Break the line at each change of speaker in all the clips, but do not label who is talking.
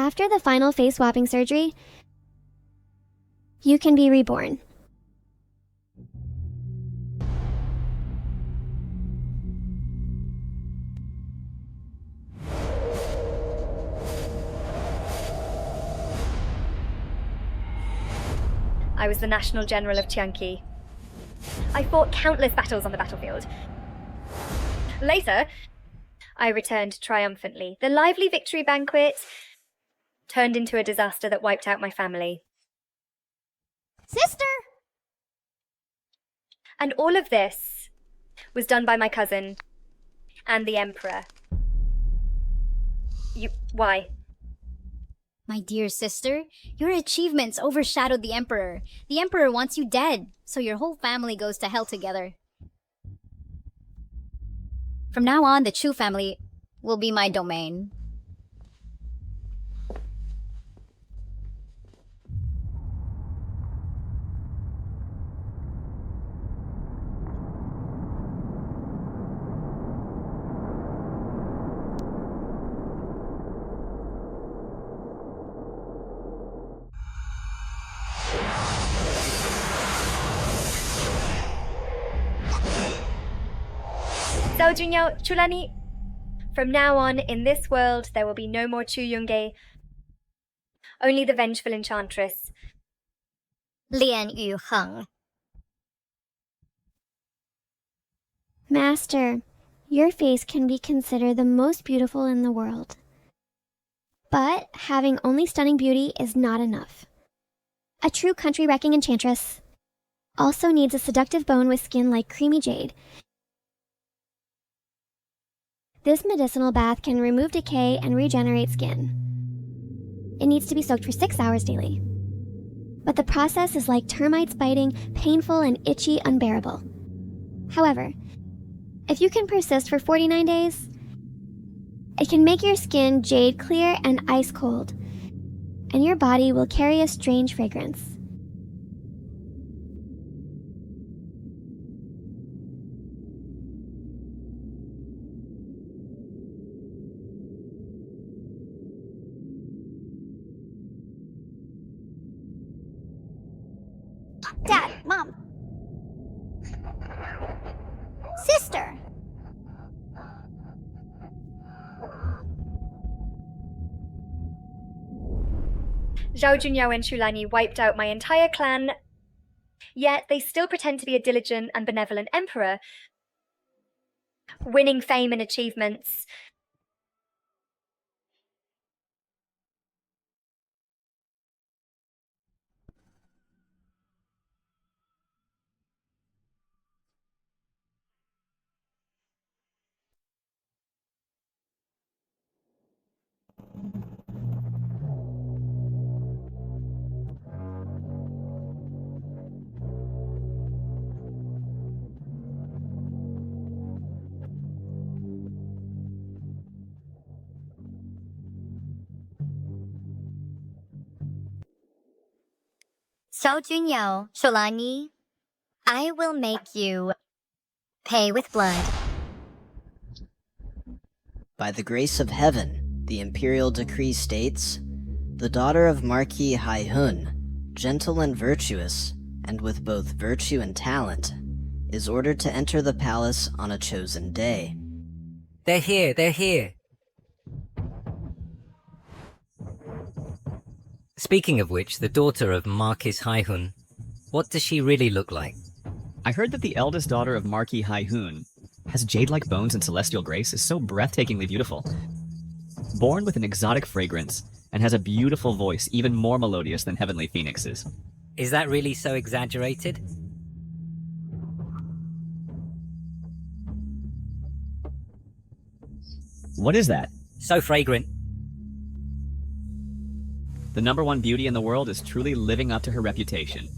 After the final face swapping surgery, you can be reborn.
I was the National General of Tianqi. I fought countless battles on the battlefield. Later, I returned triumphantly. The lively victory banquet turned into a disaster that wiped out my family.
Sister!
And all of this was done by my cousin and the Emperor. Why?
My dear sister, your achievements overshadowed the Emperor. The Emperor wants you dead, so your whole family goes to hell together. From now on, the Chu family will be my domain.
Zhaojunyao Chulani, from now on, in this world, there will be no more Chu Yunge, only the vengeful enchantress.
Lian Yu Heng.
Master, your face can be considered the most beautiful in the world. But having only stunning beauty is not enough. A true country-wrecking enchantress also needs a seductive bone with skin like creamy jade. This medicinal bath can remove decay and regenerate skin. It needs to be soaked for 6 hours daily. But the process is like termites biting, painful and itchy, unbearable. However, if you can persist for 49 days, it can make your skin jade clear and ice cold, and your body will carry a strange fragrance.
Dad, Mom. Sister.
Zhao Junyao and Chulani wiped out my entire clan, yet they still pretend to be a diligent and benevolent emperor, winning fame and achievements.
Zhao Junyao, Sholani, I will make you pay with blood.
By the grace of heaven, the imperial decree states, the daughter of Marquis Haihun, gentle and virtuous, and with both virtue and talent, is ordered to enter the palace on a chosen day.
They're here. Speaking of which, the daughter of Marquis Haihun, what does she really look like?
I heard that the eldest daughter of Marquis Haihun has jade-like bones and celestial grace, is so breathtakingly beautiful. Born with an exotic fragrance, and has a beautiful voice even more melodious than heavenly phoenixes.
Is that really so exaggerated?
What is that?
So fragrant.
The #1 beauty in the world is truly living up to her reputation.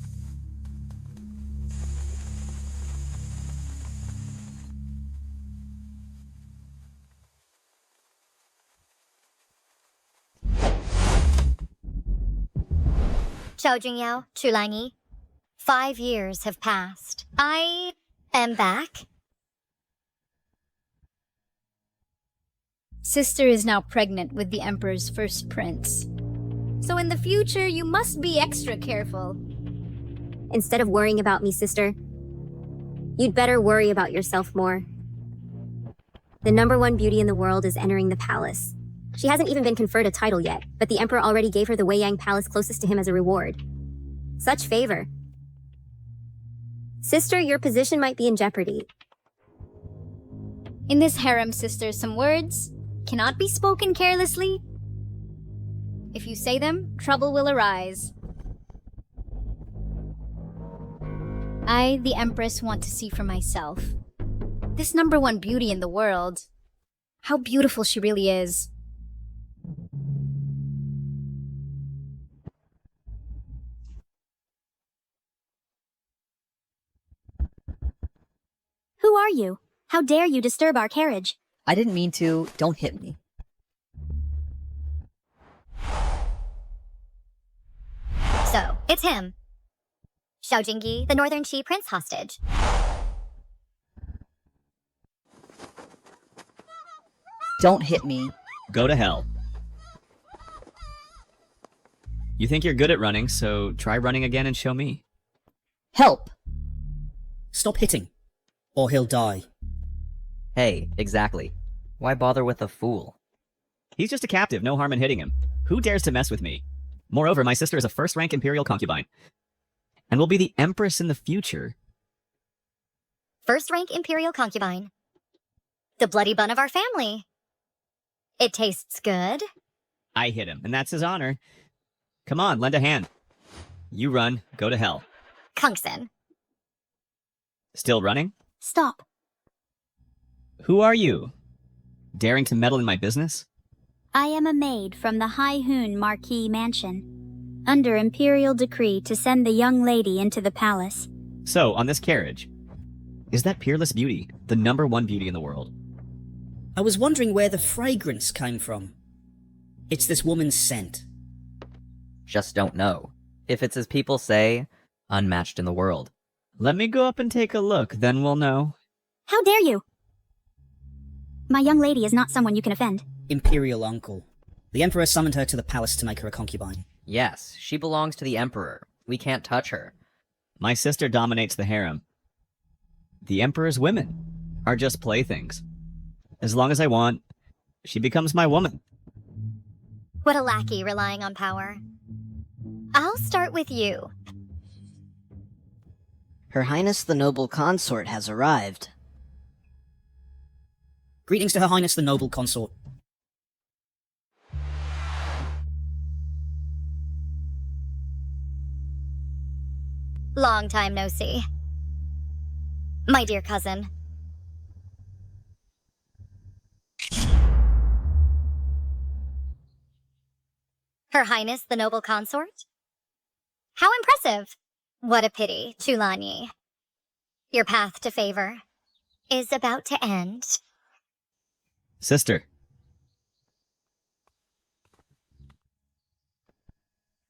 Zhao Junyao, Chulani, 5 years have passed. I am back. Sister is now pregnant with the Emperor's first prince. So in the future, you must be extra careful.
Instead of worrying about me, sister, you'd better worry about yourself more. The #1 beauty in the world is entering the palace. She hasn't even been conferred a title yet, but the emperor already gave her the Weiyang palace closest to him as a reward. Such favor. Sister, your position might be in jeopardy.
In this harem, sister, some words cannot be spoken carelessly. If you say them, trouble will arise. I, the Empress, want to see for myself. This #1 beauty in the world. How beautiful she really is.
Who are you? How dare you disturb our carriage?
I didn't mean to. Don't hit me.
So, it's him. Xiao Jingyi, the Northern Qi Prince hostage.
Don't hit me.
Go to hell. You think you're good at running, so try running again and show me.
Help!
Stop hitting, or he'll die.
Hey, exactly. Why bother with a fool?
He's just a captive, no harm in hitting him. Who dares to mess with me? Moreover, my sister is a first-rank imperial concubine, and will be the Empress in the future.
First-rank imperial concubine. The bloody bun of our family. It tastes good.
I hit him, and that's his honor. Come on, lend a hand. You run, go to hell.
Kungsen.
Still running?
Stop.
Who are you? Daring to meddle in my business?
I am a maid from the Haihun Marquis Mansion, under imperial decree to send the young lady into the palace.
So, on this carriage, is that peerless beauty the #1 beauty in the world?
I was wondering where the fragrance came from. It's this woman's scent.
Just don't know. If it's as people say, unmatched in the world.
Let me go up and take a look, then we'll know.
How dare you? My young lady is not someone you can offend.
Imperial uncle. The emperor summoned her to the palace to make her a concubine.
Yes, she belongs to the emperor. We can't touch her.
My sister dominates the harem. The emperor's women are just playthings. As long as I want, she becomes my woman.
What a lackey relying on power. I'll start with you.
Her Highness the Noble Consort has arrived.
Greetings to Her Highness the Noble Consort.
Long time no see. My dear cousin. Her Highness the Noble Consort? How impressive! What a pity, Chulanyi. Your path to favor is about to end.
Sister.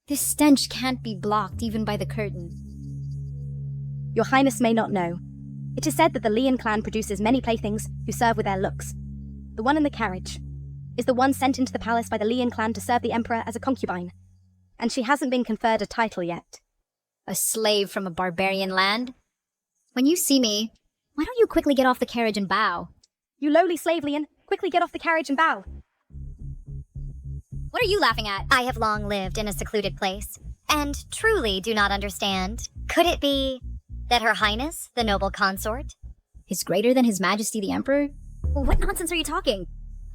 This stench can't be blocked even by the curtain.
Your Highness may not know. It is said that the Lian clan produces many playthings who serve with their looks. The one in the carriage is the one sent into the palace by the Lian clan to serve the emperor as a concubine, and she hasn't been conferred a title yet.
A slave from a barbarian land? When you see me, why don't you quickly get off the carriage and bow?
You lowly slave, Lian, quickly get off the carriage and bow.
What are you laughing at?
I have long lived in a secluded place, and truly do not understand. Could it be that Her Highness, the Noble Consort,
is greater than His Majesty the Emperor? What nonsense are you talking?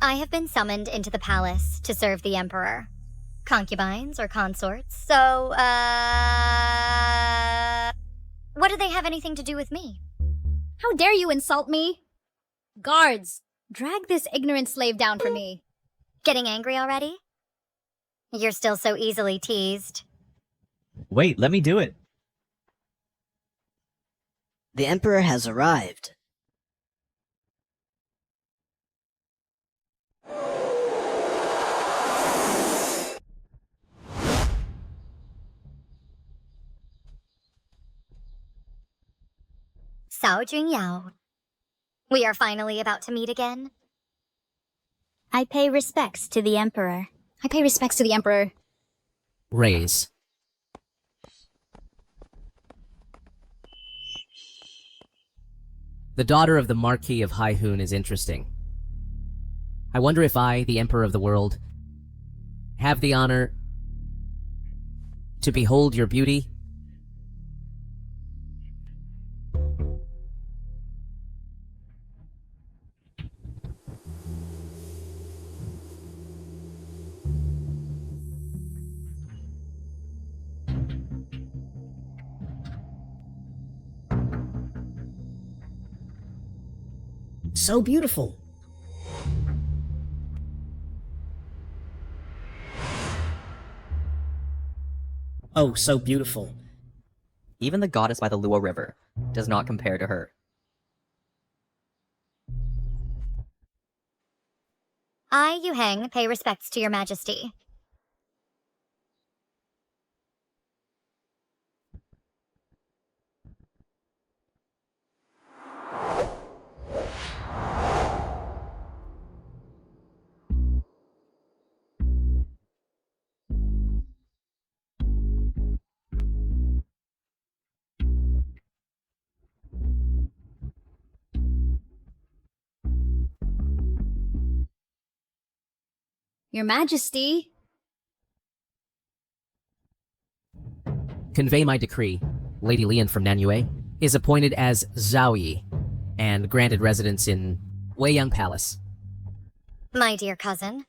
I have been summoned into the palace to serve the Emperor. Concubines or consorts, so, what do they have anything to do with me?
How dare you insult me? Guards, drag this ignorant slave down for me.
Getting angry already? You're still so easily teased.
Wait, let me do it.
The Emperor has arrived.
Cao Junyao. We are finally about to meet again.
I pay respects to the emperor.
I pay respects to the Emperor.
Raise. The daughter of the Marquis of Haihun is interesting. I wonder if I, the Emperor of the world, have the honor to behold your beauty?
So beautiful. Oh, so beautiful.
Even the goddess by the Luo River does not compare to her.
I, Yu Heng, pay respects to your majesty. Your Majesty.
Convey my decree. Lady Lian from Nanyue is appointed as Zhaoyi and granted residence in Weiyang Palace.
My dear cousin.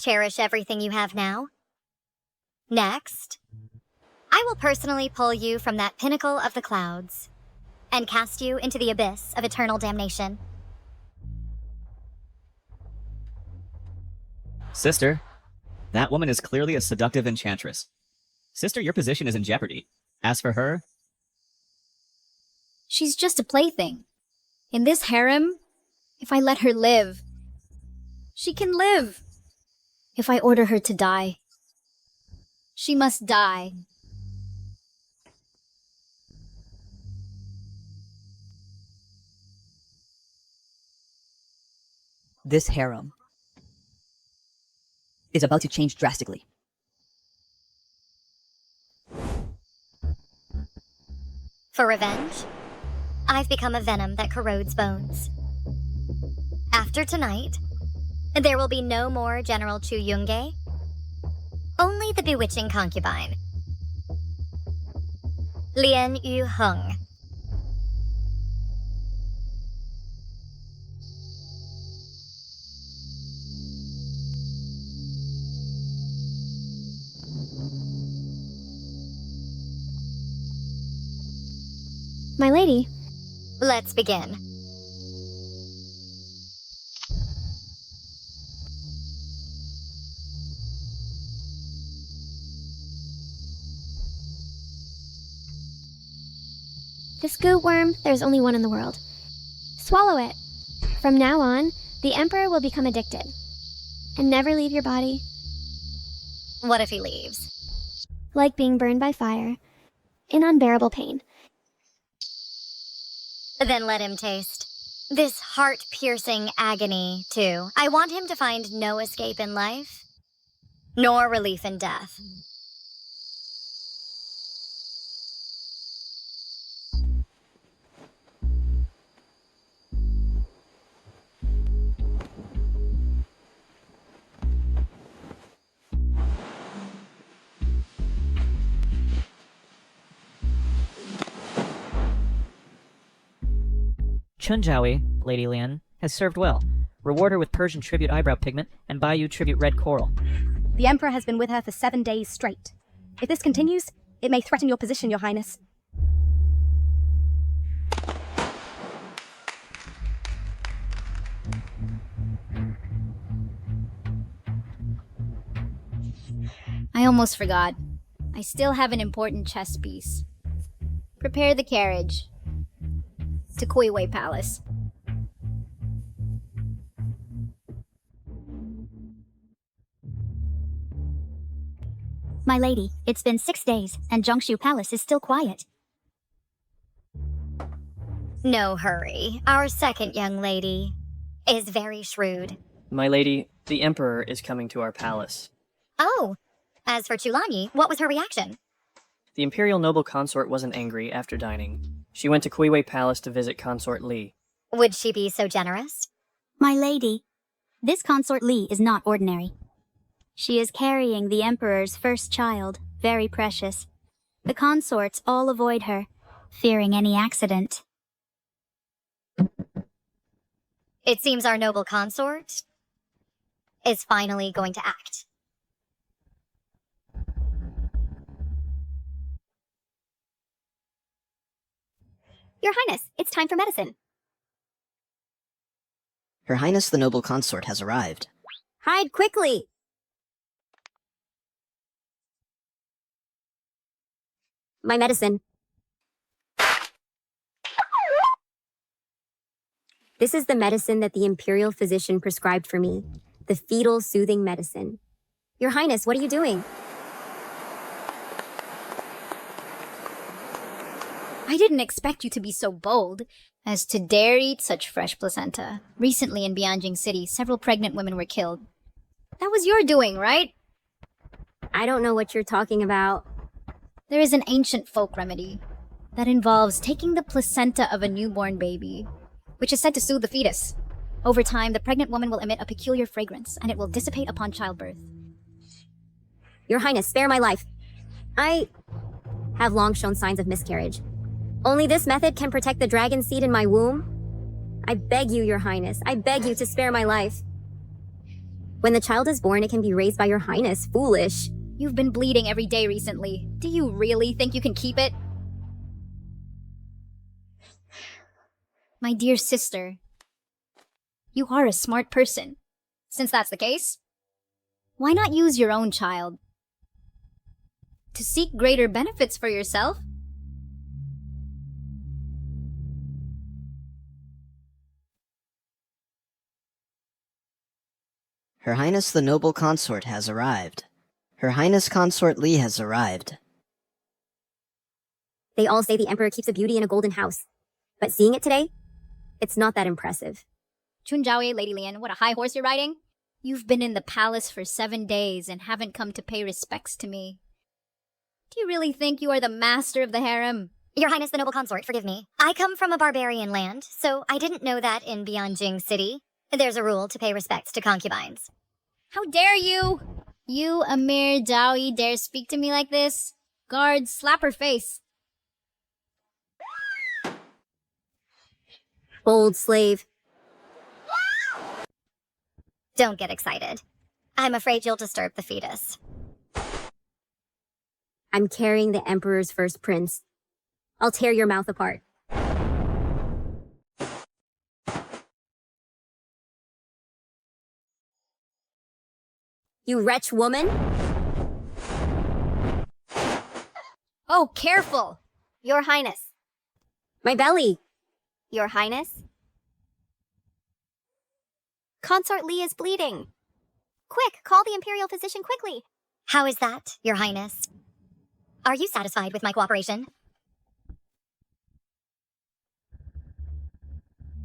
Cherish everything you have now. Next, I will personally pull you from that pinnacle of the clouds and cast you into the abyss of eternal damnation.
Sister, that woman is clearly a seductive enchantress. Sister, your position is in jeopardy. As for her...
She's just a plaything. In this harem, if I let her live, she can live. If I order her to die, she must die.
This harem is about to change drastically.
For revenge, I've become a venom that corrodes bones. After tonight, there will be no more General Chu Yunge, only the bewitching concubine, Lian Yu Heng.
My lady.
Let's begin.
This goot worm, there's only one in the world. Swallow it. From now on, the Emperor will become addicted. And never leave your body.
What if he leaves?
Like being burned by fire. In unbearable pain.
Then let him taste this heart-piercing agony, too. I want him to find no escape in life, nor relief in death.
Chunjawi, Lady Lian, has served well. Reward her with Persian tribute eyebrow pigment and buy you tribute red coral.
The Emperor has been with her for 7 days straight. If this continues, it may threaten your position, Your Highness.
I almost forgot. I still have an important chess piece. Prepare the carriage to Kuiwei Palace.
My lady, it's been 6 days, and Zhongshu Palace is still quiet.
No hurry. Our second young lady is very shrewd.
My lady, the Emperor is coming to our palace.
Oh, As for Chulani, what was her reaction?
The imperial noble consort wasn't angry after dining. She went to Kuiwei Palace to visit Consort Li.
Would she be so generous?
My lady, this consort Li is not ordinary. She is carrying the Emperor's first child, very precious. The consorts all avoid her, fearing any accident.
It seems our noble consort is finally going to act.
Your Highness, it's time for medicine.
Her Highness the Noble Consort has arrived.
Hide quickly! My medicine. This is the medicine that the imperial physician prescribed for me. The fetal soothing medicine. Your Highness, what are you doing?
I didn't expect you to be so bold as to dare eat such fresh placenta. Recently in Bianjing City, several pregnant women were killed. That was your doing, right?
I don't know what you're talking about.
There is an ancient folk remedy that involves taking the placenta of a newborn baby, which is said to soothe the fetus. Over time, the pregnant woman will emit a peculiar fragrance, and it will dissipate upon childbirth.
Your Highness, spare my life. I have long shown signs of miscarriage. Only this method can protect the dragon seed in my womb. I beg you, Your Highness, I beg you to spare my life. When the child is born, it can be raised by Your Highness. Foolish.
You've been bleeding every day recently. Do you really think you can keep it? My dear sister, you are a smart person. Since that's the case, why not use your own child to seek greater benefits for yourself?
Her Highness the Noble Consort has arrived. Her Highness Consort Li has arrived.
They all say the Emperor keeps a beauty in a golden house. But seeing it today, it's not that impressive.
Chunjaoe, Lady Lian, what a high horse you're riding. You've been in the palace for 7 days and haven't come to pay respects to me. Do you really think you are the master of the harem?
Your Highness the Noble Consort, forgive me. I come from a barbarian land, so I didn't know that in Bianjing City, there's a rule to pay respects to concubines.
How dare you! You, a mere Daoi, dare speak to me like this? Guards, slap her face.
Bold slave.
Don't get excited. I'm afraid you'll disturb the fetus.
I'm carrying the Emperor's first prince. I'll tear your mouth apart. You wretch woman!
Oh, careful!
Your Highness. My belly! Your Highness? Consort Li is bleeding. Quick, call the Imperial physician quickly.
How is that, Your Highness? Are you satisfied with my cooperation?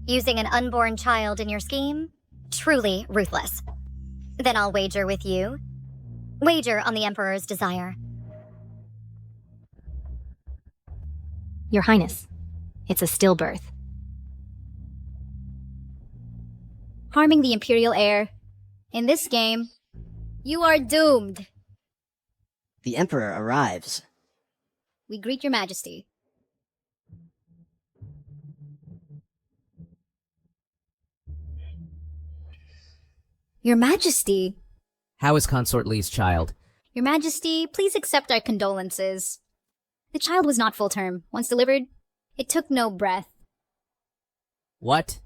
Using an unborn child in your scheme? Truly ruthless. Then I'll wager with you. Wager on the Emperor's desire.
Your Highness, it's a stillbirth. Harming the Imperial heir. In this game, you are doomed.
The Emperor arrives.
We greet your Majesty. Your Majesty.
How is Consort Li's child?
Your Majesty, please accept our condolences. The child was not full term. Once delivered, it took no breath.
What?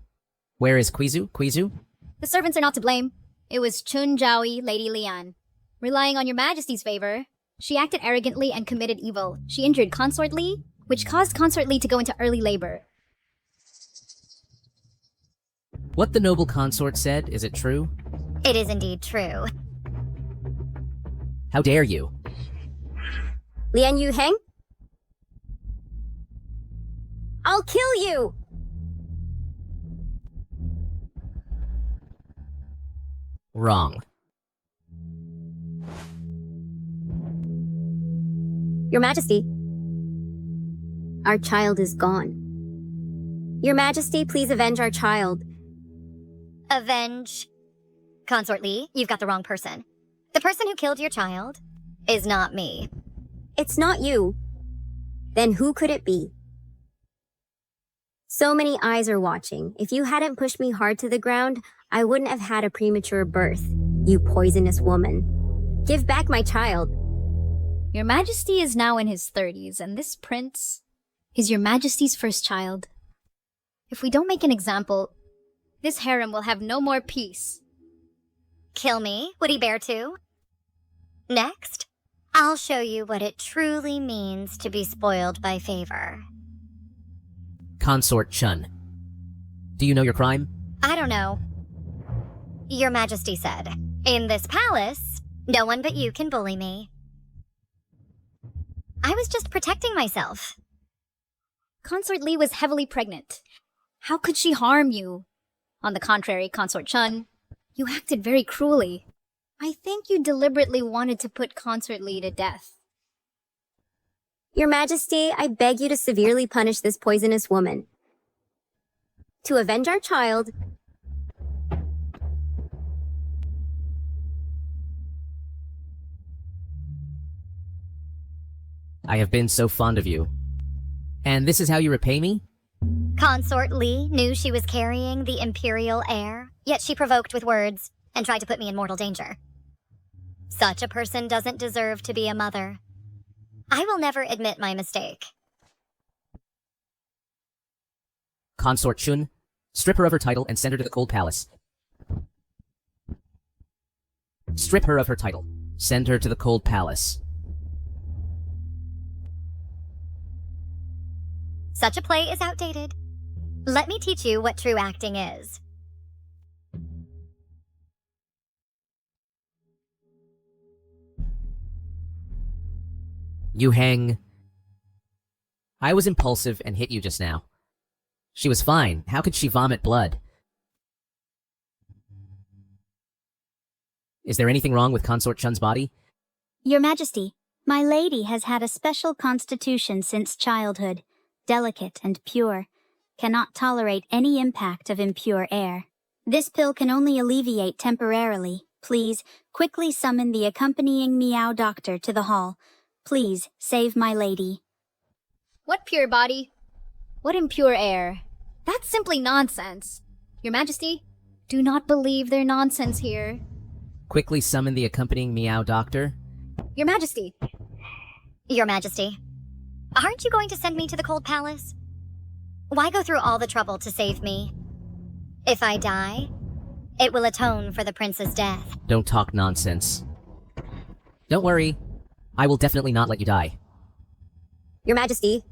Where is Quizu? Quizu?
The servants are not to blame. It was Chunjaoe, Lady Lian. Relying on your Majesty's favor, she acted arrogantly and committed evil. She injured Consort Li, which caused Consort Li to go into early labor.
What the noble consort said, is it true?
It is indeed true.
How dare you?
Lian Yu Heng? I'll kill you!
Wrong.
Your Majesty, our child is gone. Your Majesty, please avenge our child.
Avenge? Consort Lee, you've got the wrong person. The person who killed your child is not me.
It's not you. Then who could it be? So many eyes are watching. If you hadn't pushed me hard to the ground, I wouldn't have had a premature birth, you poisonous woman. Give back my child.
Your Majesty is now in his 30s, and this prince is your Majesty's first child. If we don't make an example, this harem will have no more peace.
Kill me? Would he bear to? Next, I'll show you what it truly means to be spoiled by favor.
Consort Chun. Do you know your crime?
I don't know. Your Majesty said, in this palace, no one but you can bully me. I was just protecting myself.
Consort Lee was heavily pregnant. How could she harm you? On the contrary, Consort Chun, you acted very cruelly. I think you deliberately wanted to put Consort Lee to death.
Your Majesty, I beg you to severely punish this poisonous woman. To avenge our child,
I have been so fond of you. And this is how you repay me?
Consort Lee knew she was carrying the imperial heir, yet she provoked with words and tried to put me in mortal danger. Such a person doesn't deserve to be a mother. I will never admit my mistake.
Consort Chun, strip her of her title and send her to the Cold Palace. Strip her of her title. Send her to the Cold Palace.
Such a play is outdated. Let me teach you what true acting is.
You hang... I was impulsive and hit you just now. She was fine. How could she vomit blood? Is there anything wrong with Consort Chun's body?
Your Majesty, my lady has had a special constitution since childhood, delicate and pure, cannot tolerate any impact of impure air. This pill can only alleviate temporarily. Please, quickly summon the accompanying Meow doctor to the hall. Please, save my lady.
What pure body? What impure air? That's simply nonsense. Your Majesty, do not believe their nonsense here.
Quickly summon the accompanying Meow doctor.
Your Majesty.
Your Majesty, aren't you going to send me to the Cold Palace? Why go through all the trouble to save me? If I die, it will atone for the prince's death.
Don't talk nonsense. Don't worry. I will definitely not let you die.
Your Majesty.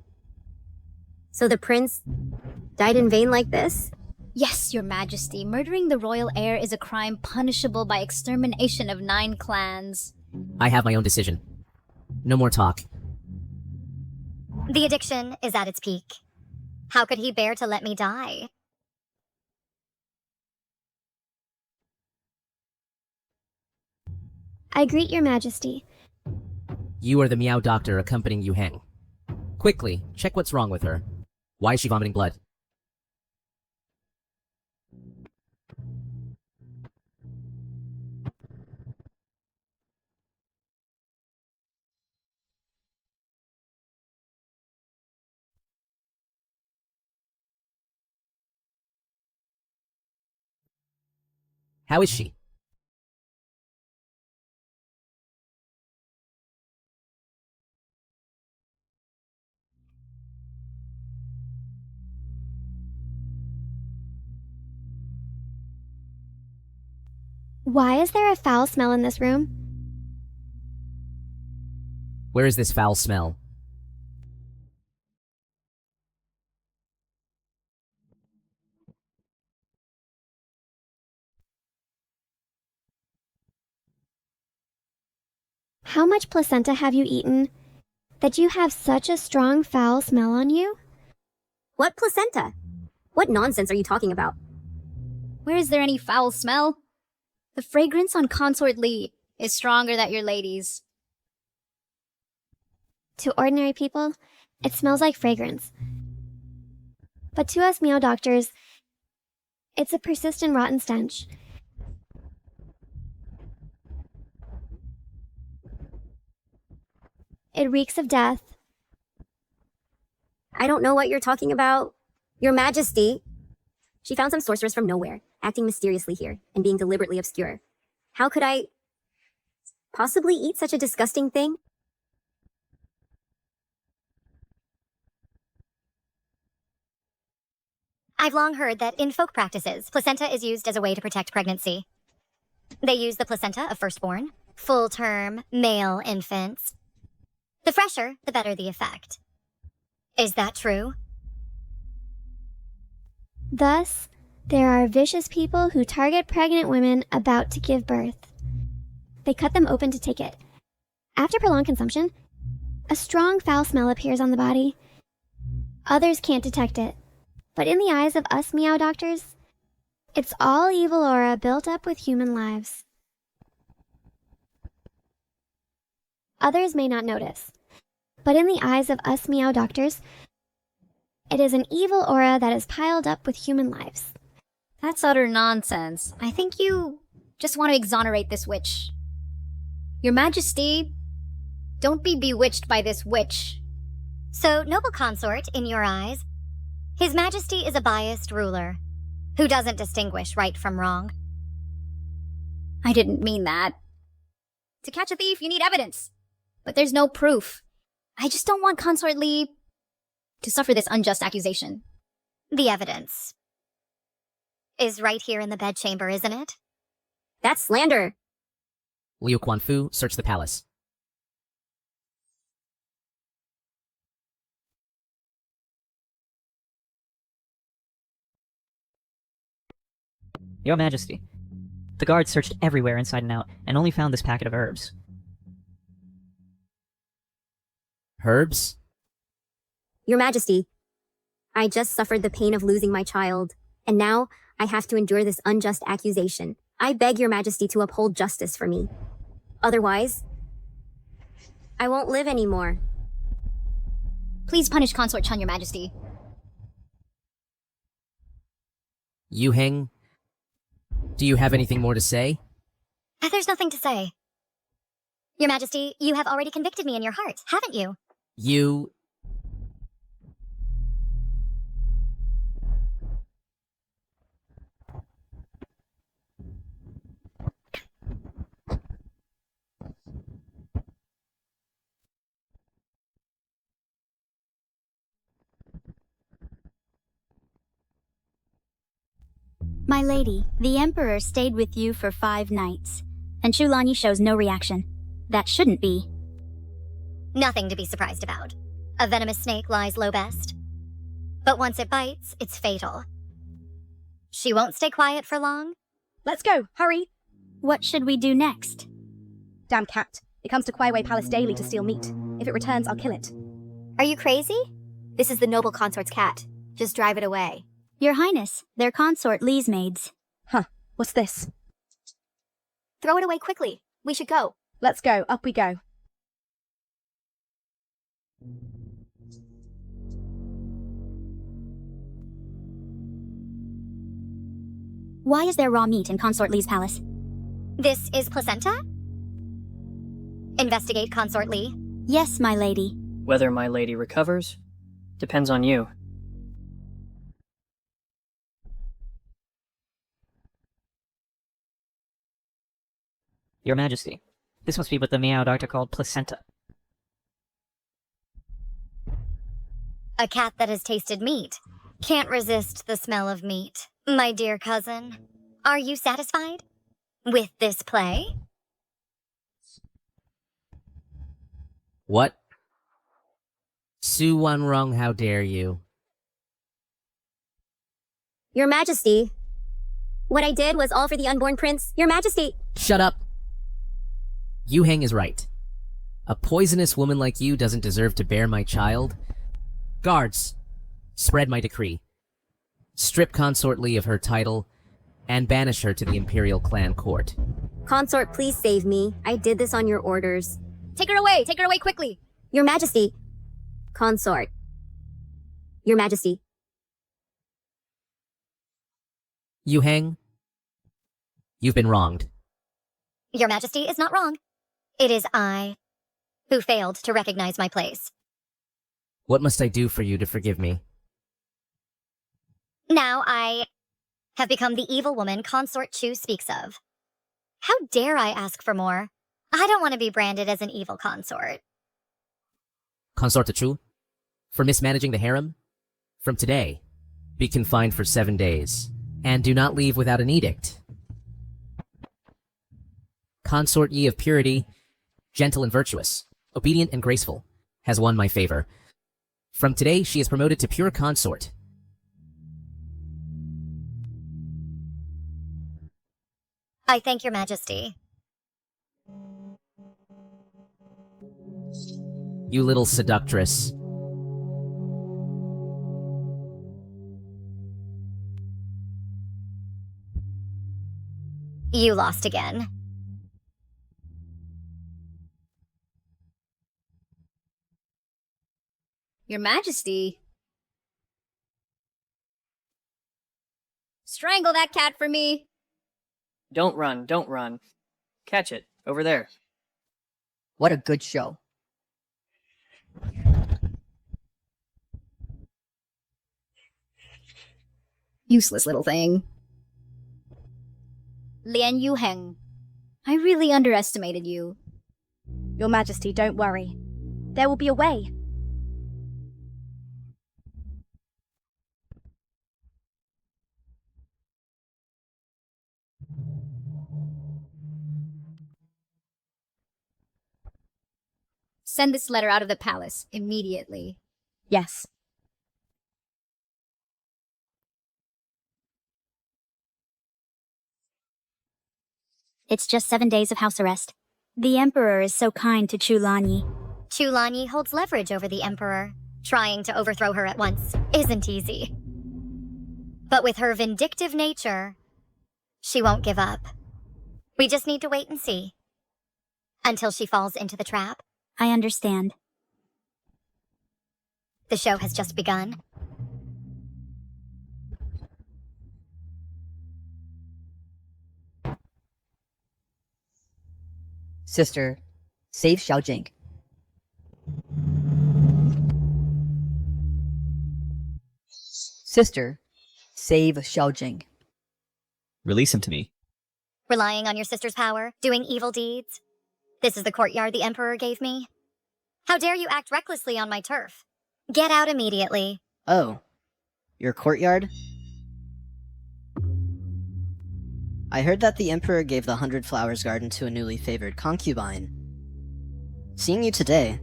So the prince died in vain like this?
Yes, Your Majesty. Murdering the royal heir is a crime punishable by extermination of 9 clans.
I have my own decision. No more talk.
The addiction is at its peak. How could he bear to let me die?
I greet your Majesty.
You are the Meow doctor accompanying Yu Heng. Quickly, check what's wrong with her. Why is she vomiting blood? How is she?
Why is there a foul smell in this room?
Where is this foul smell?
How much placenta have you eaten that you have such a strong foul smell on you?
What placenta? What nonsense are you talking about?
Where is there any foul smell? The fragrance on Consort Lee is stronger than your lady's.
To ordinary people, it smells like fragrance. But to us meow doctors, it's a persistent rotten stench. It reeks of death.
I don't know what you're talking about. Your Majesty. She found some sorceress from nowhere, acting mysteriously here, and being deliberately obscure. How could I possibly eat such a disgusting thing?
I've long heard that in folk practices, placenta is used as a way to protect pregnancy. They use the placenta of firstborn, full-term, male infants. The fresher, the better the effect. Is that true?
Thus, there are vicious people who target pregnant women about to give birth. They cut them open to take it. After prolonged consumption, a strong foul smell appears on the body. Others can't detect it, but in the eyes of us meow doctors, it's all evil aura built up with human lives. Others may not notice, but in the eyes of us meow doctors, it is an evil aura that is piled up with human lives.
That's utter nonsense. I think you just want to exonerate this witch. Your Majesty, don't be bewitched by this witch.
So, noble consort, in your eyes, His Majesty is a biased ruler who doesn't distinguish right from wrong.
I didn't mean that. To catch a thief, you need evidence. But there's no proof. I just don't want Consort Lee to suffer this unjust accusation.
The evidence is right here in the bedchamber, isn't it?
That's slander.
Liu Quanfu, search the palace.
Your Majesty, the guards searched everywhere inside and out, and only found this packet of herbs.
Herbs?
Your Majesty, I just suffered the pain of losing my child, and now I have to endure this unjust accusation. I beg Your Majesty to uphold justice for me. Otherwise, I won't live anymore.
Please punish Consort Chun, Your Majesty.
Yu Heng, do you have anything more to say?
There's nothing to say. Your Majesty, you have already convicted me in your heart, haven't you?
You...
My lady, the Emperor stayed with you for 5 nights, and Chulani shows no reaction. That shouldn't be.
Nothing to be surprised about. A venomous snake lies low best. But once it bites, it's fatal. She won't stay quiet for long.
Let's go, hurry!
What should we do next?
Damn cat. It comes to Kuai Palace daily to steal meat. If it returns, I'll kill it.
Are you crazy? This is the noble consort's cat. Just drive it away.
Your Highness, they're Consort Lee's maids.
Huh, what's this?
Throw it away quickly. We should go.
Let's go, up we go.
Why is there raw meat in Consort Lee's palace?
This is placenta? Investigate, Consort Lee.
Yes, my lady.
Whether my lady recovers depends on you.
Your Majesty, this must be what the meow doctor called placenta.
A cat that has tasted meat can't resist the smell of meat. My dear cousin, are you satisfied with this play?
What? Su Wanrong, how dare you?
Your Majesty, what I did was all for the unborn prince. Your Majesty!
Shut up! Yu Heng is right. A poisonous woman like you doesn't deserve to bear my child. Guards, spread my decree. Strip Consort Lee of her title, and banish her to the Imperial Clan Court.
Consort, please save me. I did this on your orders.
Take her away quickly!
Your Majesty. Consort. Your Majesty.
Yu Heng, you've been wronged.
Your Majesty is not wrong. It is I who failed to recognize my place.
What must I do for you to forgive me?
Now I have become the evil woman Consort Chu speaks of. How dare I ask for more? I don't want to be branded as an evil consort.
Consort Chu, for mismanaging the harem? From today, be confined for 7 days, and do not leave without an edict. Consort Yi of purity, gentle and virtuous, obedient and graceful, has won my favor. From today, she is promoted to pure consort.
I thank your Majesty.
You little seductress.
You lost again.
Your Majesty. Strangle that cat for me.
Don't run, don't run. Catch it, over there.
What a good show.
Useless little thing. Lian Yu Heng, I really underestimated you.
Your Majesty, don't worry. There will be a way.
Send this letter out of the palace immediately.
Yes.
It's just 7 days of house arrest. The Emperor is so kind to Chu Lanyi.
Chu Lanyi holds leverage over the Emperor. Trying to overthrow her at once isn't easy. But with her vindictive nature, she won't give up. We just need to wait and see. Until she falls into the trap.
I understand.
The show has just begun.
Sister, save Xiaojing. Sister, save Xiaojing.
Release him to me.
Relying on your sister's power, doing evil deeds. This is the courtyard the Emperor gave me. How dare you act recklessly on my turf? Get out immediately.
Oh, your courtyard? I heard that the Emperor gave the 100 Flowers garden to a newly favored concubine. Seeing you today,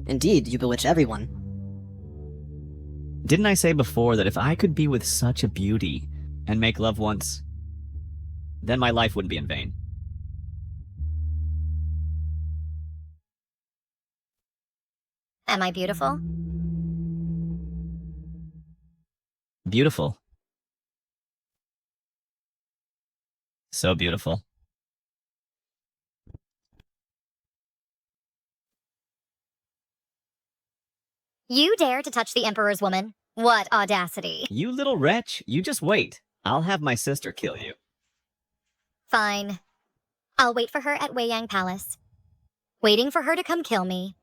indeed, you bewitch everyone.
Didn't I say before that if I could be with such a beauty and make love once, then my life wouldn't be in vain?
Am I beautiful?
Beautiful. So beautiful.
You dare to touch the Emperor's woman? What audacity.
You little wretch, you just wait. I'll have my sister kill you.
Fine. I'll wait for her at Weiyang Palace. Waiting for her to come kill me.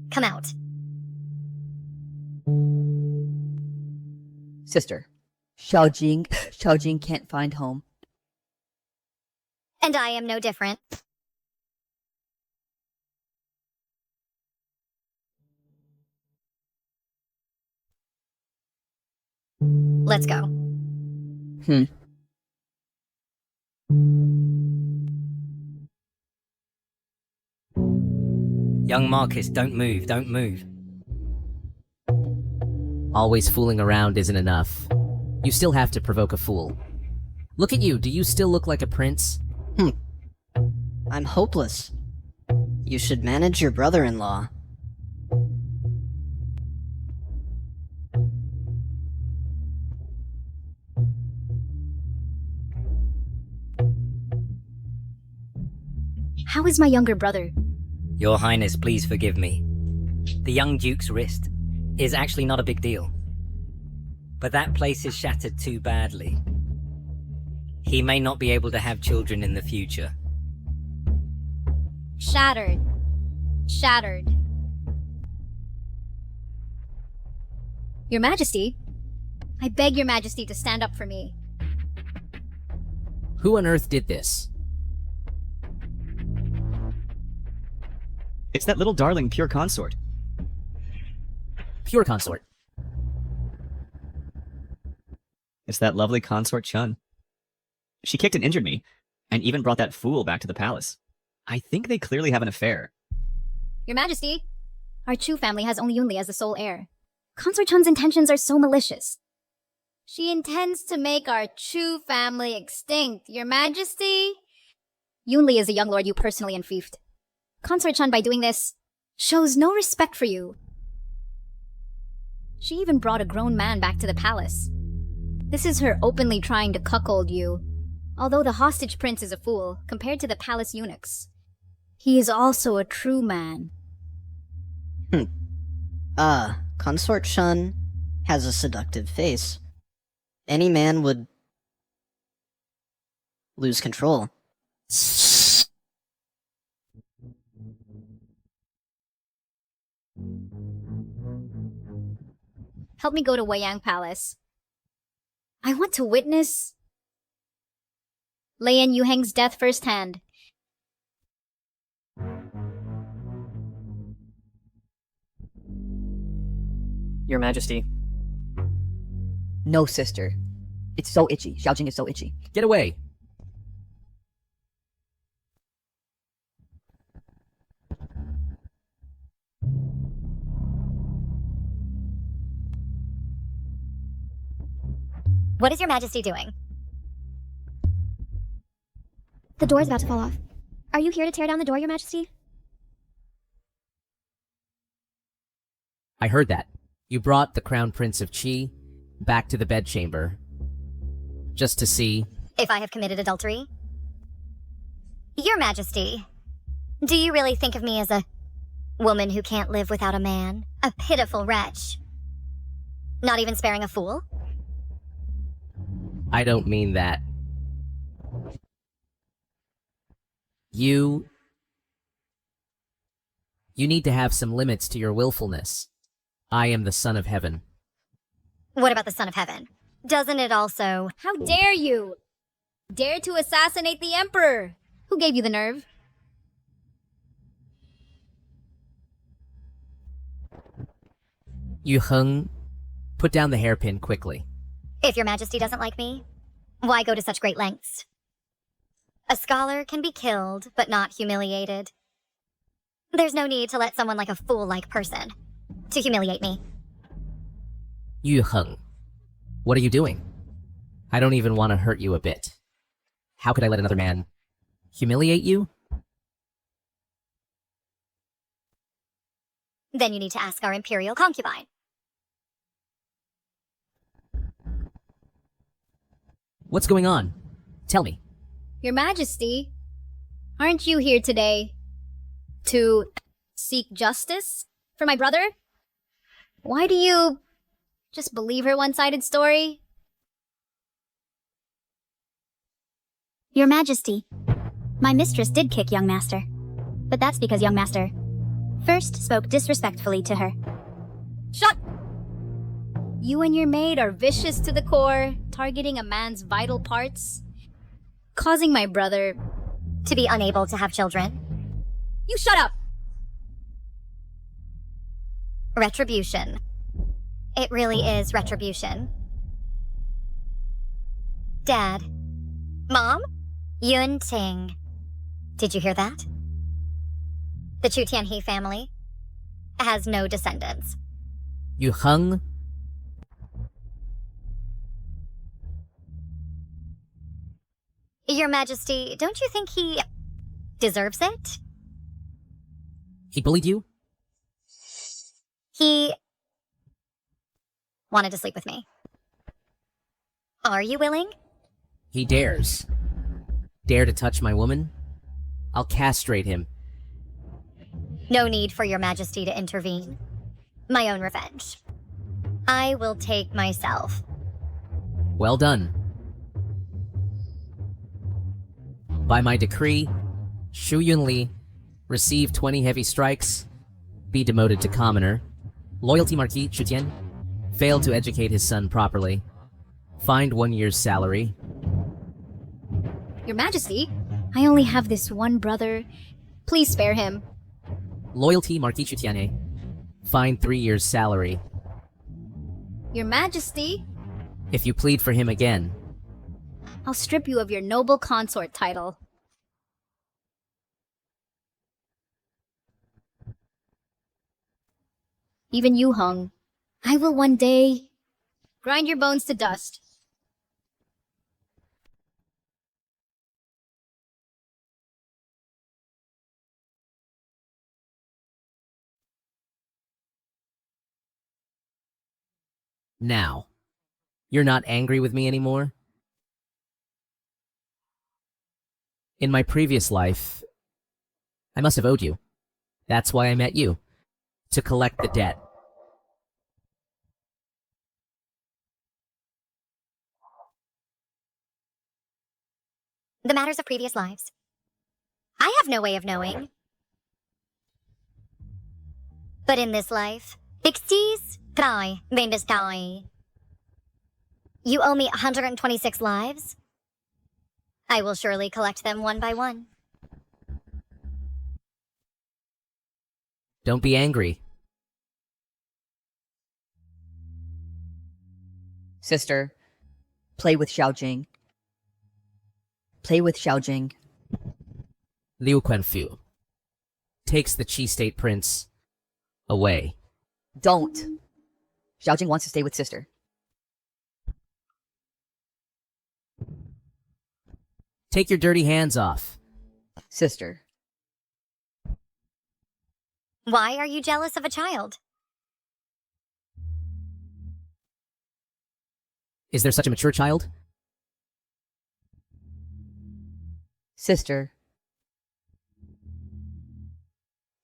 Come out.
Sister, Xiaojing can't find home.
And I am no different. Let's go.
Young Marcus, don't move, don't move.
Always fooling around isn't enough. You still have to provoke a fool. Look at you, do you still look like a prince?
I'm hopeless. You should manage your brother-in-law.
How is my younger brother?
Your Highness, please forgive me. The young Duke's wrist is actually not a big deal. But that place is shattered too badly. He may not be able to have children in the future.
Shattered. Shattered. Your Majesty, I beg your Majesty to stand up for me.
Who on earth did this?
It's that little darling pure consort.
Pure consort.
It's that lovely consort Chun. She kicked and injured me, and even brought that fool back to the palace. I think they clearly have an affair.
Your Majesty, our Chu family has only Yunli as the sole heir. Consort Chun's intentions are so malicious. She intends to make our Chu family extinct, Your Majesty. Yunli is a young lord you personally enfeoffed. Consort Chun, by doing this, shows no respect for you. She even brought a grown man back to the palace. This is her openly trying to cuckold you. Although the hostage prince is a fool, compared to the palace eunuchs, he is also a true man.
Consort Chun has a seductive face. Any man would lose control.
Help me go to Weiyang Palace. I want to witness Lei and Yuheng's death firsthand.
Your Majesty.
No, sister. It's so itchy. Xiaojing is so itchy.
Get away!
What is your Majesty doing?
The door's about to fall off. Are you here to tear down the door, Your Majesty?
I heard that. You brought the Crown Prince of Qi back to the bedchamber. Just to see...
If I have committed adultery? Your Majesty, do you really think of me as a woman who can't live without a man? A pitiful wretch? Not even sparing a fool?
I don't mean that. You need to have some limits to your willfulness. I am the Son of Heaven.
What about the Son of Heaven? Doesn't it also...
How dare you! Dare to assassinate the Emperor! Who gave you the nerve?
Yu Heng, put down the hairpin quickly.
If your Majesty doesn't like me, why go to such great lengths? A scholar can be killed, but not humiliated. There's no need to let someone like a fool-like person to humiliate me.
Yu Heng, what are you doing? I don't even want to hurt you a bit. How could I let another man humiliate you?
Then you need to ask our imperial concubine.
What's going on? Tell me.
Your Majesty, aren't you here today to seek justice for my brother? Why do you just believe her one-sided story?
Your Majesty, my mistress did kick young master. But that's because young master first spoke disrespectfully to her.
Shut! You and your maid are vicious to the core, targeting a man's vital parts, causing my brother
to be unable to have children.
You shut up!
Retribution. It really is retribution. Dad. Mom? Yun Ting. Did you hear that? The Chu Tianhe family has no descendants.
Yu Heng?
Your Majesty, don't you think he deserves it?
He bullied you?
He wanted to sleep with me. Are you willing?
He dares. Dare to touch my woman? I'll castrate him.
No need for your majesty to intervene. My own revenge. I will take myself.
Well done. By my decree, Shu Yunli receive 20 heavy strikes, be demoted to commoner. Loyalty Marquis Chutian failed to educate his son properly. Fined 1 year's salary.
Your Majesty, I only have this one brother. Please spare him.
Loyalty Marquis Chutiane fined 3 years' salary.
Your Majesty,
If you plead for him again,
I'll strip you of your noble consort title. Even you, Hung. I will one day grind your bones to dust.
now, you're not angry with me anymore? In my previous life, I must have owed you. That's why I met you. To collect the debt.
The matters of previous lives. I have no way of knowing. But in this life, pixies cry, in the sky. You owe me 126 lives. I will surely collect them one by one.
Don't be angry.
Sister, play with Xiaojing. Play with Xiaojing.
Liu Quanfu takes the Qi State Prince away.
Don't. Xiaojing wants to stay with sister.
Take your dirty hands off.
Sister.
Why are you jealous of a child?
Is there such a mature child?
Sister.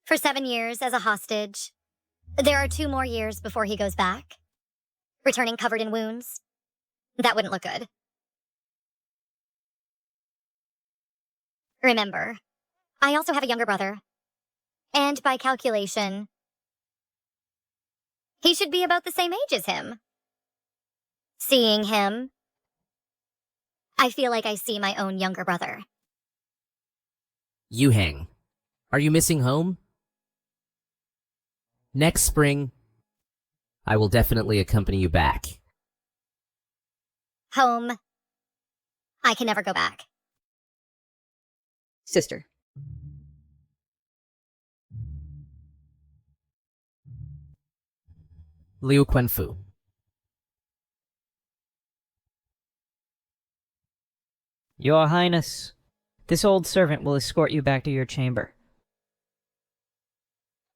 For 7 years as a hostage. There are 2 more years before he goes back. Returning covered in wounds. That wouldn't look good. Remember, I also have a younger brother. And by calculation, he should be about the same age as him. Seeing him, I feel like I see my own younger brother.
Yu Hang, are you missing home? Next spring, I will definitely accompany you back.
Home. I can never go back.
Sister.
Liu Quanfu.
Your Highness, this old servant will escort you back to your chamber.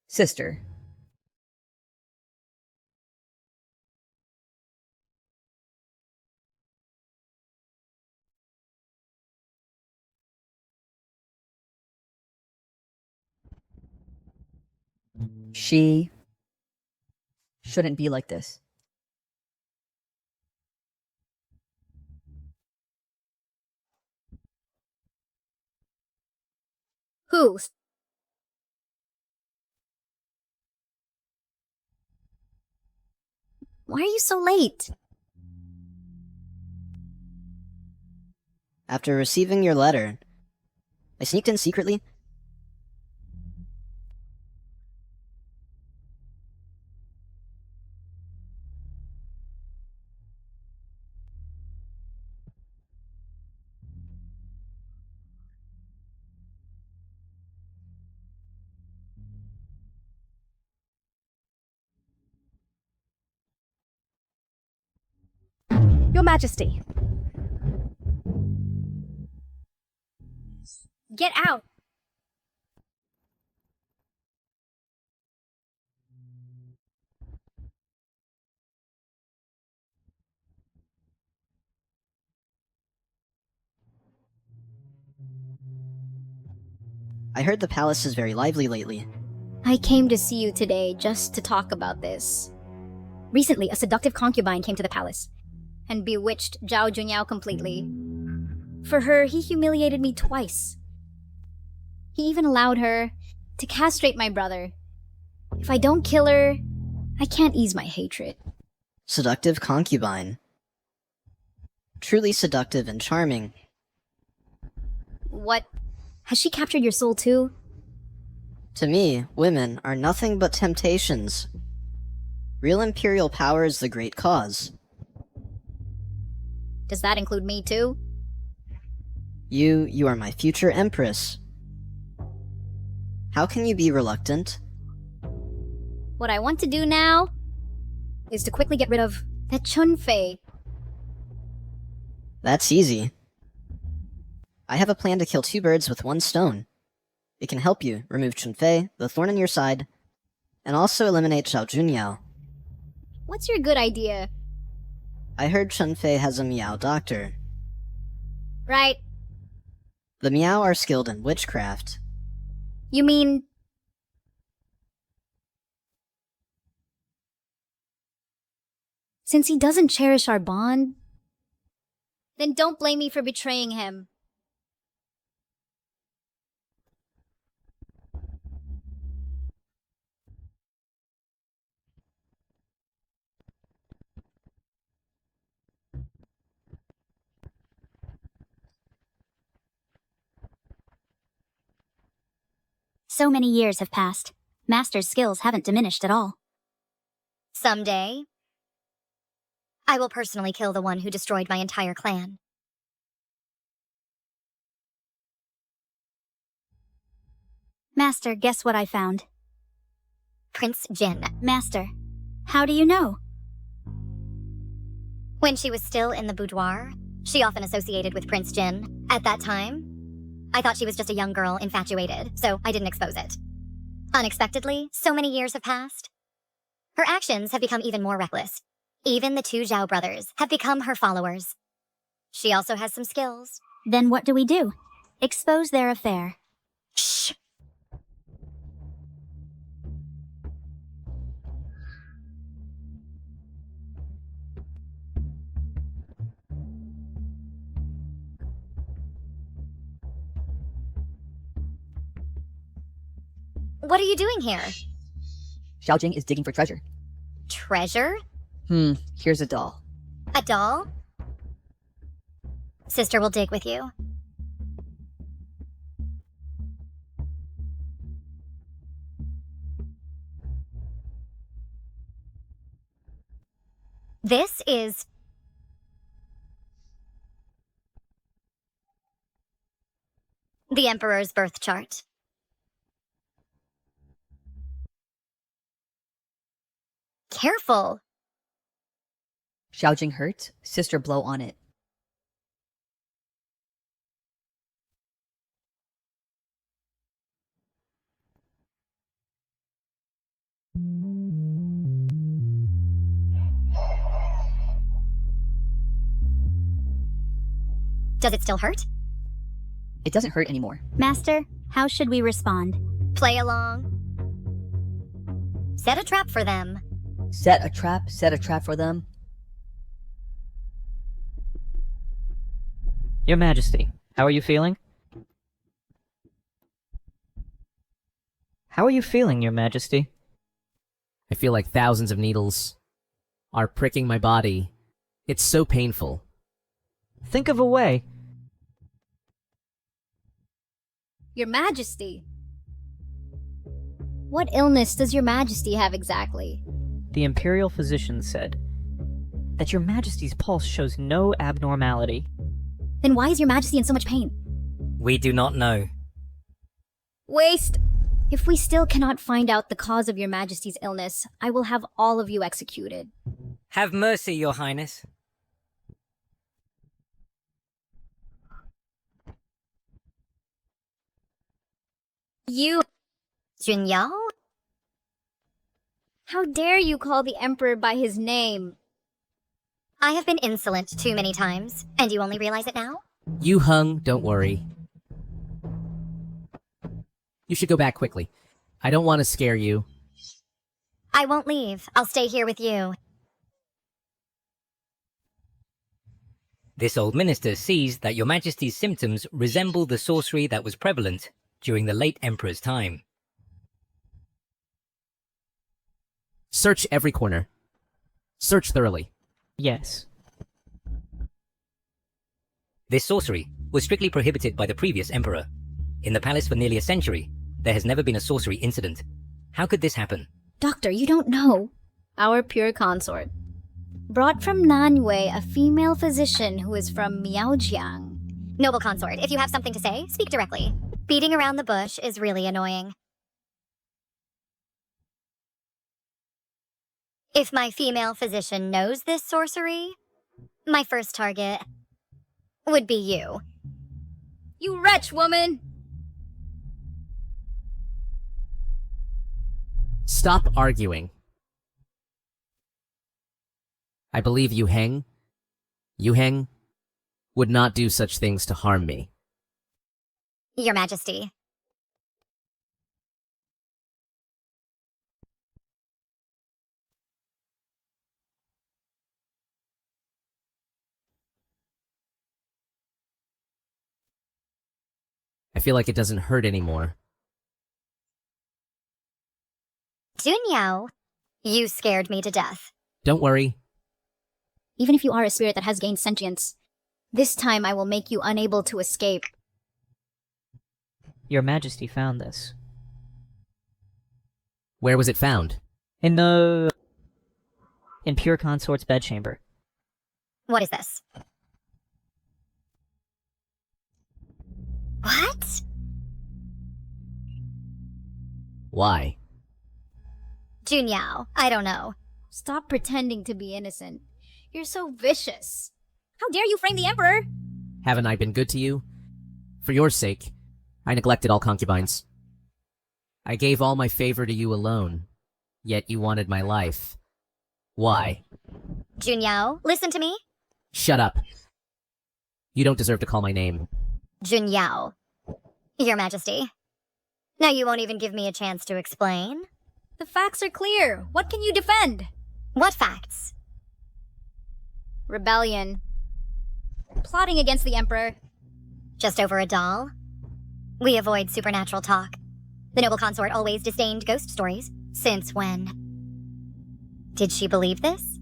Sister. She shouldn't be like this.
Who? Why are you so late?
After receiving your letter, I sneaked in secretly.
Your Majesty.
Get out!
I heard the palace is very lively lately.
I came to see you today just to talk about this. Recently, a seductive concubine came to the palace and bewitched Zhao Junyao completely. For her, he humiliated me twice. He even allowed her to castrate my brother. If I don't kill her, I can't ease my hatred.
Seductive concubine. Truly seductive and charming.
What? Has she captured your soul too?
To me, women are nothing but temptations. Real imperial power is the great cause.
Does that include me too?
You are my future Empress. How can you be reluctant?
What I want to do now is to quickly get rid of that Chunfei.
That's easy. I have a plan to kill two birds with one stone. It can help you remove Chunfei, the thorn in your side, and also eliminate Zhao Junyao.
What's your good idea?
I heard Chunfei has a Miao doctor.
Right.
The Miao are skilled in witchcraft.
You mean... Since he doesn't cherish our bond, then don't blame me for betraying him.
So many years have passed. Master's skills haven't diminished at all.
Someday, I will personally kill the one who destroyed my entire clan.
Master, guess what I found?
Prince Jin.
Master, how do you know?
When she was still in the boudoir, she often associated with Prince Jin. At that time, I thought she was just a young girl infatuated, so I didn't expose it. Unexpectedly, so many years have passed. Her actions have become even more reckless. Even the two Zhao brothers have become her followers. She also has some skills.
Then what do we do? Expose their affair.
Shh! What are you doing here?
Xiaojing is digging for treasure.
Treasure?
Here's a doll.
A doll? Sister will dig with you. This is... the Emperor's birth chart. Careful!
Xiaojing hurt. Sister blow on it.
Does it still hurt?
It doesn't hurt anymore.
Master, how should we respond?
Play along. Set a trap for them.
Set a trap for them.
Your Majesty, how are you feeling? How are you feeling, Your Majesty?
I feel like thousands of needles are pricking my body. It's so painful.
Think of a way.
Your Majesty. What illness does Your Majesty have exactly?
The Imperial physician said that Your Majesty's pulse shows no abnormality.
Then why is Your Majesty in so much pain?
We do not know.
Waste! If we still cannot find out the cause of Your Majesty's illness, I will have all of you executed.
Have mercy, Your Highness.
You... Junyao?
How dare you call the Emperor by his name?
I have been insolent too many times, and you only realize it now?
You hung, don't worry. You should go back quickly. I don't want to scare you.
I won't leave. I'll stay here with you.
This old minister sees that your majesty's symptoms resemble the sorcery that was prevalent during the late emperor's time.
Search every corner. Search thoroughly.
Yes.
This sorcery was strictly prohibited by the previous emperor. In the palace for nearly a century, there has never been a sorcery incident. How could this happen?
Doctor, you don't know. Our pure consort. Brought from Nanwei, a female physician who is from Miaojiang.
Noble consort, if you have something to say, speak directly. Beating around the bush is really annoying. If my female physician knows this sorcery, my first target would be you.
You wretch, woman!
Stop arguing. I believe Yu Heng would not do such things to harm me.
Your Majesty.
I feel like it doesn't hurt anymore.
Junyao, you scared me to death.
Don't worry.
Even if you are a spirit that has gained sentience, this time I will make you unable to escape.
Your Majesty found this.
Where was it found?
In Pure Consort's bedchamber.
What is this? What?
Why?
Junyao, I don't know.
Stop pretending to be innocent. You're so vicious. How dare you frame the Emperor?
Haven't I been good to you? For your sake, I neglected all concubines. I gave all my favor to you alone, yet you wanted my life. Why?
Junyao, listen to me.
Shut up. You don't deserve to call my name.
Junyao. Your Majesty. Now you won't even give me a chance to explain?
The facts are clear. What can you defend?
What facts?
Rebellion. Plotting against the Emperor.
Just over a doll? We avoid supernatural talk. The noble consort always disdained ghost stories. Since when? Did she believe this?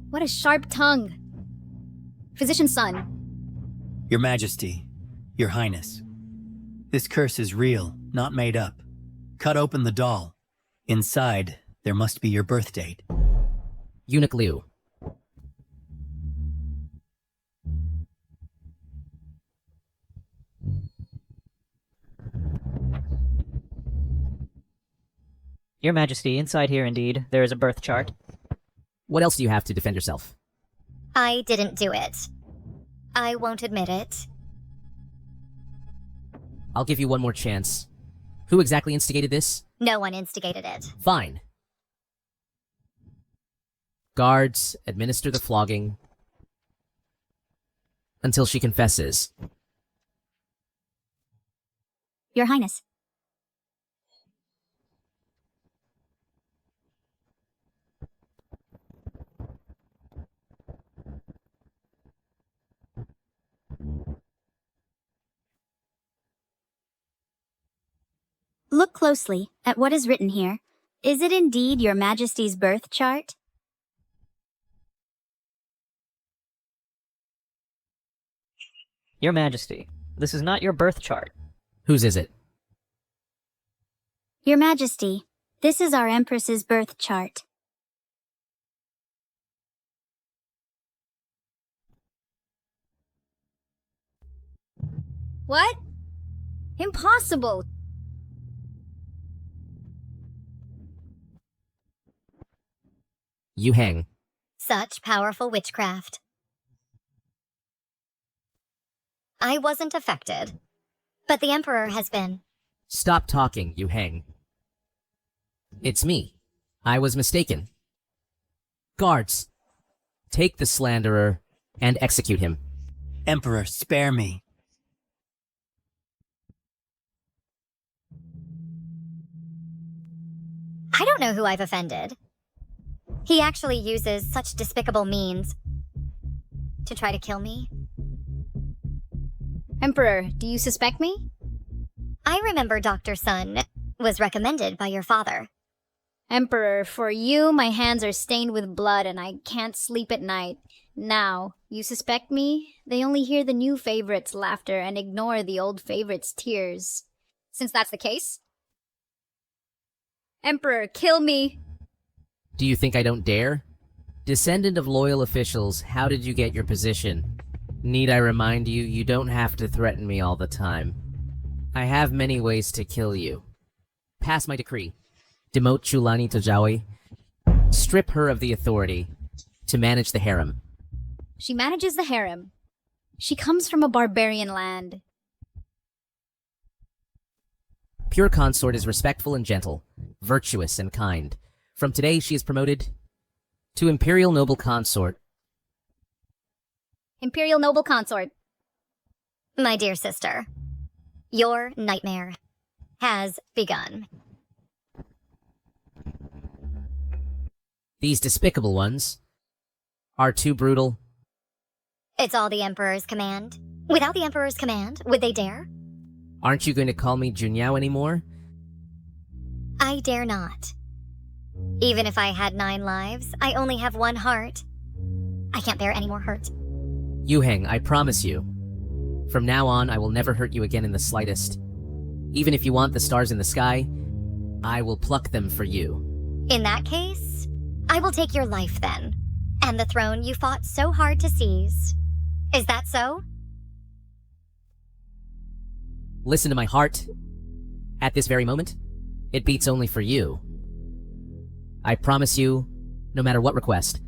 What a sharp tongue. Physician's son.
Your Majesty, Your Highness. This curse is real, not made up. Cut open the doll. Inside, there must be your birth date.
Eunuch Liu.
Your Majesty, inside here indeed, there is a birth chart.
What else do you have to defend yourself?
I didn't do it. I won't admit it.
I'll give you one more chance. Who exactly instigated this?
No one instigated it.
Fine. Guards, administer the flogging until she confesses.
Your Highness. Look closely at what is written here. Is it indeed Your Majesty's birth chart?
Your Majesty, this is not your birth chart.
Whose is it?
Your Majesty, this is our Empress's birth chart.
What? Impossible!
Yu Heng.
Such powerful witchcraft. I wasn't affected, but the Emperor has been.
Stop talking, Yu Heng. It's me. I was mistaken. Guards, take the slanderer and execute him.
Emperor, spare me.
I don't know who I've offended. He actually uses such despicable means to try to kill me.
Emperor, do you suspect me?
I remember Dr. Sun was recommended by your father.
Emperor, for you, my hands are stained with blood and I can't sleep at night. Now, you suspect me? They only hear the new favorite's laughter and ignore the old favorite's tears. Since that's the case, Emperor, kill me!
Do you think I don't dare? Descendant of loyal officials, how did you get your position? Need I remind you, you don't have to threaten me all the time. I have many ways to kill you. Pass my decree. Demote Chulani Tojawi. Strip her of the authority to manage the harem.
She manages the harem. She comes from a barbarian land.
Pure consort is respectful and gentle, virtuous and kind. From today, she is promoted to Imperial Noble Consort.
Imperial Noble Consort.
My dear sister, your nightmare has begun.
These despicable ones are too brutal.
It's all the Emperor's command. Without the Emperor's command, would they dare?
Aren't you going to call me Junyao anymore?
I dare not. Even if I had 9 lives, I only have 1 heart. I can't bear any more hurt.
Yuheng, I promise you. From now on, I will never hurt you again in the slightest. Even if you want the stars in the sky, I will pluck them for you.
In that case, I will take your life then, and the throne you fought so hard to seize. Is that so?
Listen to my heart. At this very moment, it beats only for you. I promise you, no matter what request,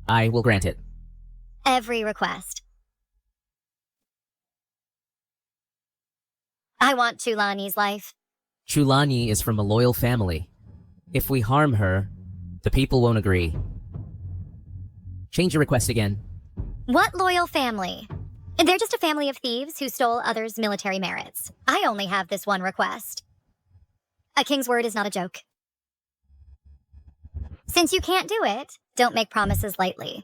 I will grant it.
Every request. I want Chulani's life.
Chulani is from a loyal family. If we harm her, the people won't agree. Change your request again.
What loyal family? They're just a family of thieves who stole others' military merits. I only have this one request. A king's word is not a joke. Since you can't do it, don't make promises lightly.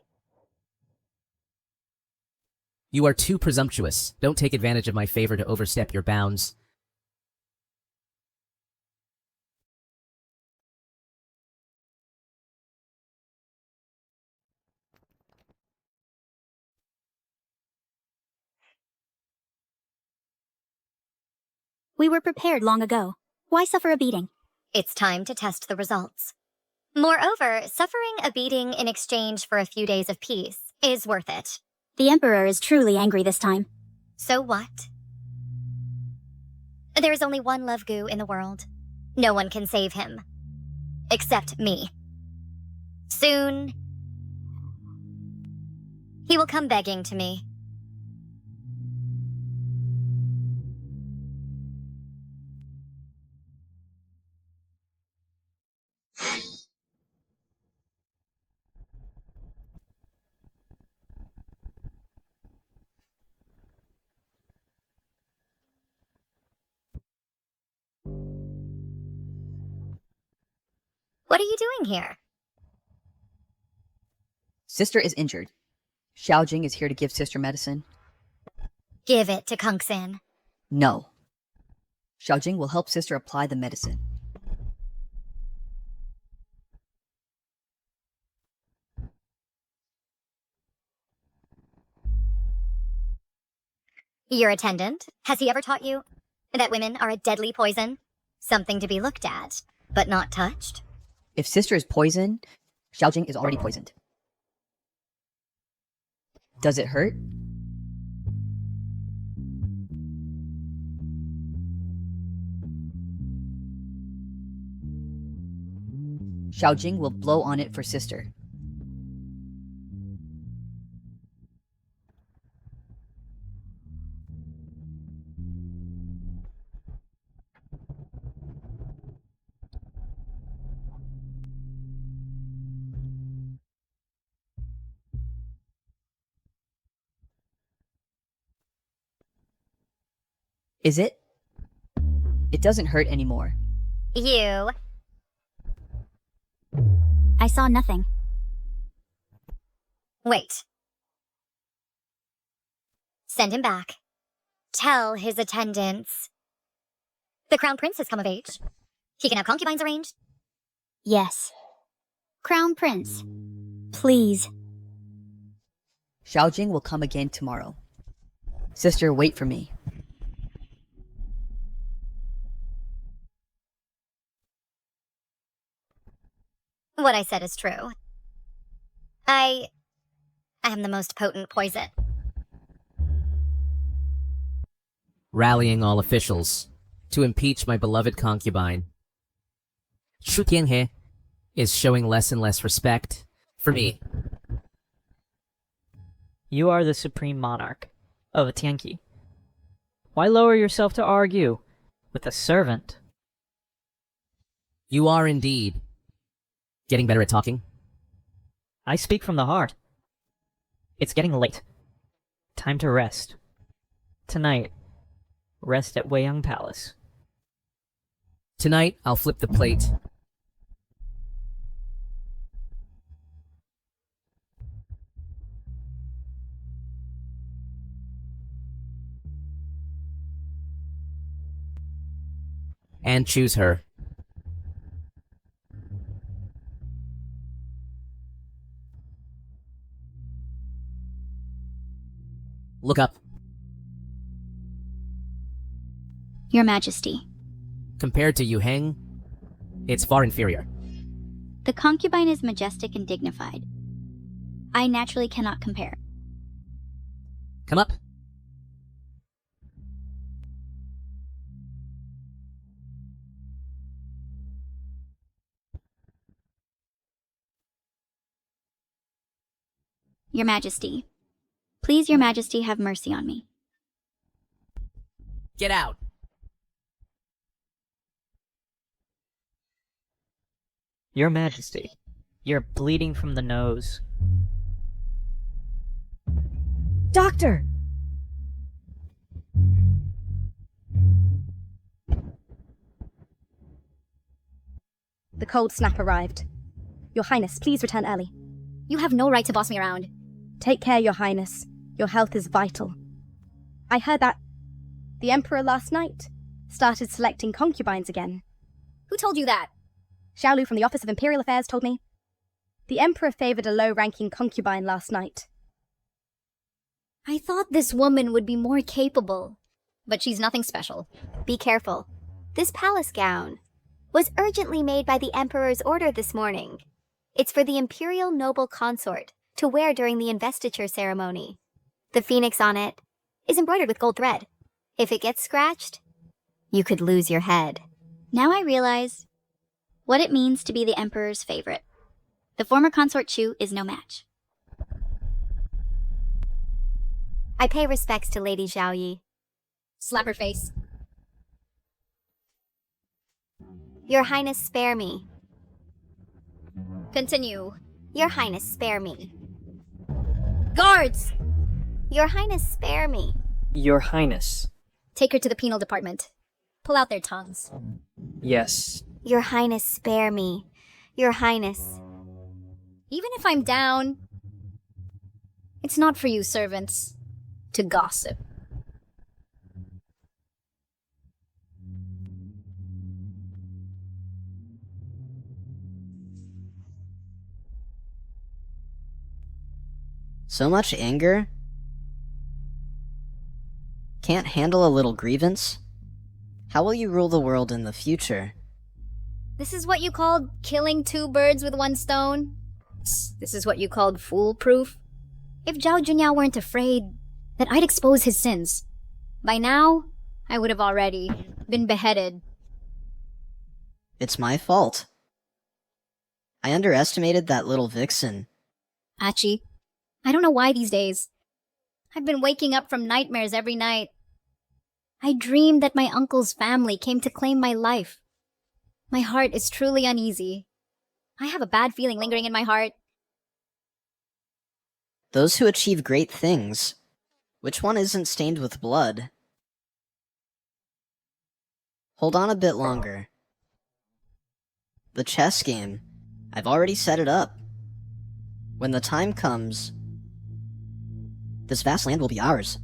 You are too presumptuous. Don't take advantage of my favor to overstep your bounds.
We were prepared long ago. Why suffer a beating?
It's time to test the results. Moreover, suffering a beating in exchange for a few days of peace is worth it.
The Emperor is truly angry this time.
So what? There is only one Love Goo in the world. No one can save him. Except me. Soon, he will come begging to me. What are you doing here?
Sister is injured. Xiaojing is here to give sister medicine.
Give it to Kungsin.
No. Xiaojing will help sister apply the medicine.
Your attendant, has he ever taught you that women are a deadly poison? Something to be looked at, but not touched?
If sister is poisoned, Xiaojing is already poisoned. Does it hurt? Xiaojing will blow on it for sister. Is it? It doesn't hurt anymore.
You
I saw nothing.
Wait. Send him back. Tell his attendants. The Crown Prince has come of age. He can have concubines arranged.
Yes. Crown Prince, please.
Xiaojing will come again tomorrow. Sister, wait for me.
What I said is true. I am the most potent poison.
Rallying all officials to impeach my beloved concubine. Shu Tianhe is showing less and less respect for me.
You are the supreme monarch of Tianqi. Why lower yourself to argue with a servant?
You are indeed getting better at talking.
I speak from the heart. It's getting late. Time to rest. Tonight, rest at Weiyang Palace.
Tonight, I'll flip the plate. And choose her. Look up.
Your Majesty.
Compared to Yu Heng, it's far inferior.
The concubine is majestic and dignified. I naturally cannot compare.
Come up.
Your Majesty. Please, Your Majesty, have mercy on me.
Get out.
Your Majesty, you're bleeding from the nose.
Doctor! The cold snap arrived. Your Highness, please return early.
You have no right to boss me around.
Take care, Your Highness. Your health is vital. I heard that the Emperor last night started selecting concubines again.
Who told you that?
Xiaolu from the Office of Imperial Affairs told me. The Emperor favored a low-ranking concubine last night.
I thought this woman would be more capable, but she's nothing special.
Be careful. This palace gown was urgently made by the Emperor's order this morning. It's for the Imperial Noble Consort to wear during the investiture ceremony. The phoenix on it is embroidered with gold thread. If it gets scratched, you could lose your head.
Now I realize what it means to be the Emperor's favorite. The former consort Chu is no match.
I pay respects to Lady Xiaoyi.
Slap her face.
Your Highness, spare me.
Continue.
Your Highness, spare me.
Guards!
Your Highness, spare me.
Your Highness.
Take her to the penal department. Pull out their tongues.
Yes.
Your Highness, spare me. Your Highness.
Even if I'm down, it's not for you, servants, to gossip.
So much anger? Can't handle a little grievance? How will you rule the world in the future?
This is what you called killing two birds with one stone? This is what you called foolproof? If Zhao Junyao weren't afraid that I'd expose his sins, by now, I would have already been beheaded.
It's my fault. I underestimated that little vixen.
Achi, I don't know why these days. I've been waking up from nightmares every night. I dreamed that my uncle's family came to claim my life. My heart is truly uneasy. I have a bad feeling lingering in my heart.
Those who achieve great things, which one isn't stained with blood? Hold on a bit longer. The chess game I've already set it up. When the time comes, this vast land will be ours.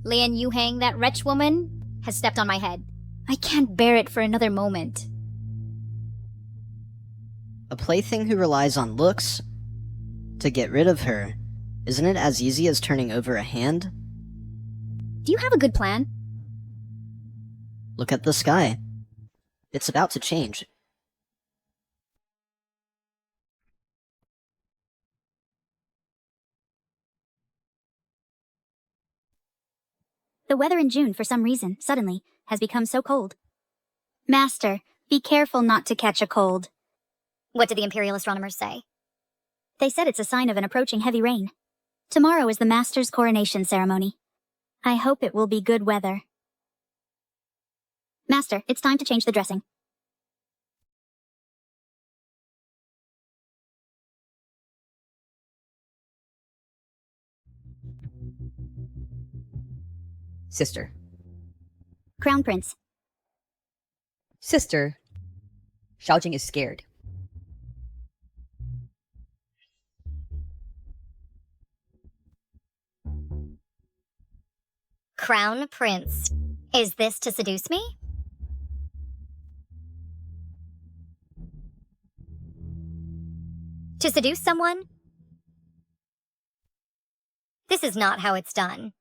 Lian Yuhang, that wretch woman, has stepped on my head. I can't bear it for another moment.
A plaything who relies on looks to get rid of her, isn't it as easy as turning over a hand?
Do you have a good plan?
Look at the sky. It's about to change.
The weather in June, for some reason, suddenly, has become so cold. Master, be careful not to catch a cold.
What did the Imperial astronomers say?
They said it's a sign of an approaching heavy rain. Tomorrow is the Master's coronation ceremony. I hope it will be good weather. Master, it's time to change the dressing.
Sister.
Crown Prince.
Sister. Xiaojing is scared.
Crown Prince. Is this to seduce me? To seduce someone? This is not how it's done.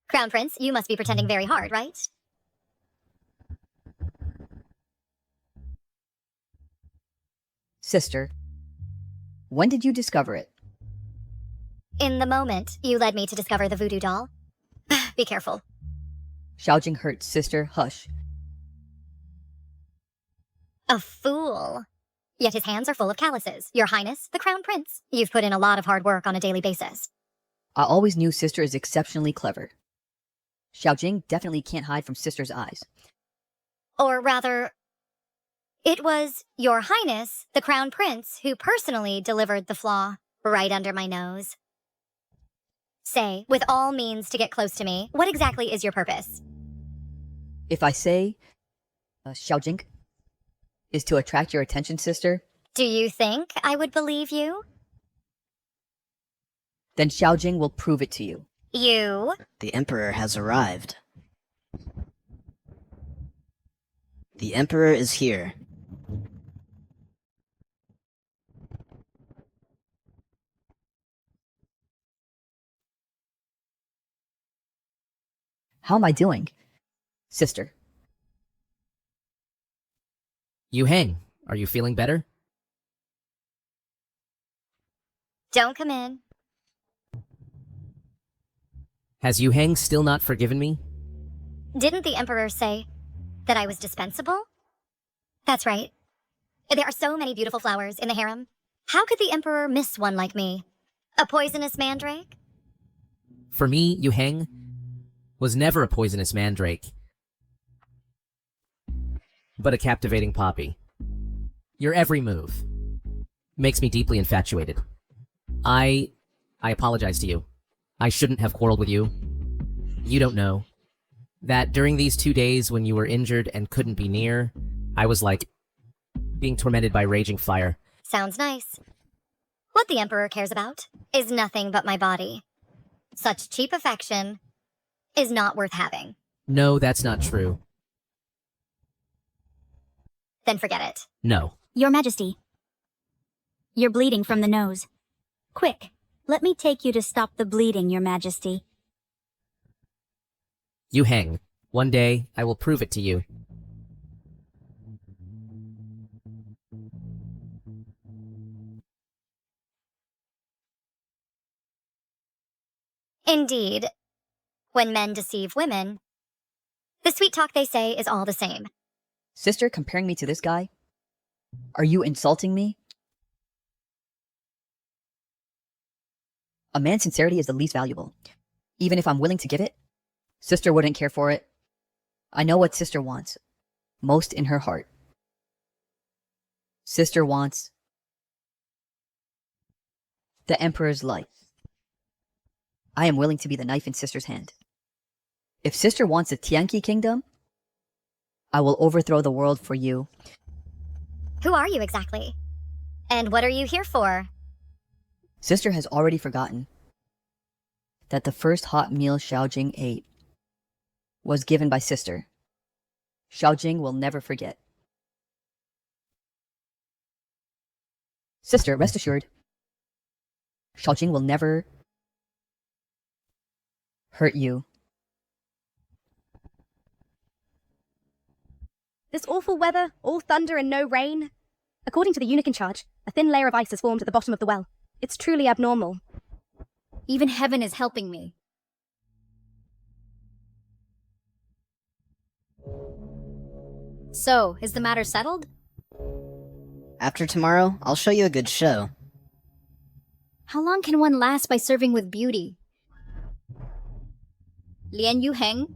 Crown Prince, you must be pretending very hard, right?
Sister. When did you discover it?
In the moment you led me to discover the voodoo doll. Be careful.
Xiaojing hurt sister, hush.
A fool. Yet his hands are full of calluses. Your Highness, the Crown Prince. You've put in a lot of hard work on a daily basis.
I always knew sister is exceptionally clever. Xiaojing definitely can't hide from sister's eyes.
Or rather, it was Your Highness, the Crown Prince, who personally delivered the flaw right under my nose. Say, with all means to get close to me, what exactly is your purpose?
If I say, Xiaojing, is to attract your attention, sister,
Do you think I would believe you?
then Xiaojing will prove it to you.
You?
The Emperor has arrived. The Emperor is here.
How am I doing? Sister.
Yuhang, are you feeling better?
Don't come in.
Has Yuhang still not forgiven me?
Didn't the Emperor say that I was dispensable? That's right. There are so many beautiful flowers in the harem. How could the Emperor miss one like me? A poisonous mandrake?
For me, Yuhang was never a poisonous mandrake, but a captivating poppy. Your every move makes me deeply infatuated. I apologize to you. I shouldn't have quarreled with you. You don't know that during these 2 days when you were injured and couldn't be near, I was like being tormented by raging fire.
Sounds nice. What the Emperor cares about is nothing but my body. Such cheap affection is not worth having.
No, that's not true.
Then forget it.
No.
Your Majesty. You're bleeding from the nose. Quick, let me take you to stop the bleeding, Your Majesty.
Yuhang, one day I will prove it to you.
Indeed, when men deceive women, the sweet talk they say is all the same.
Sister, comparing me to this guy? Are you insulting me? A man's sincerity is the least valuable. Even if I'm willing to give it, sister wouldn't care for it. I know what sister wants, most in her heart. Sister wants the Emperor's life. I am willing to be the knife in sister's hand. If sister wants the Tianqi kingdom, I will overthrow the world for you.
Who are you exactly? And what are you here for?
Sister has already forgotten that the first hot meal Xiaojing ate was given by sister. Xiaojing will never forget. Sister, rest assured, Xiaojing will never hurt you.
This awful weather, all thunder and no rain. According to the eunuch in charge, a thin layer of ice has formed at the bottom of the well. It's truly abnormal.
Even heaven is helping me. So, is the matter settled?
After tomorrow, I'll show you a good show.
How long can one last by serving with beauty? Lian Yuheng,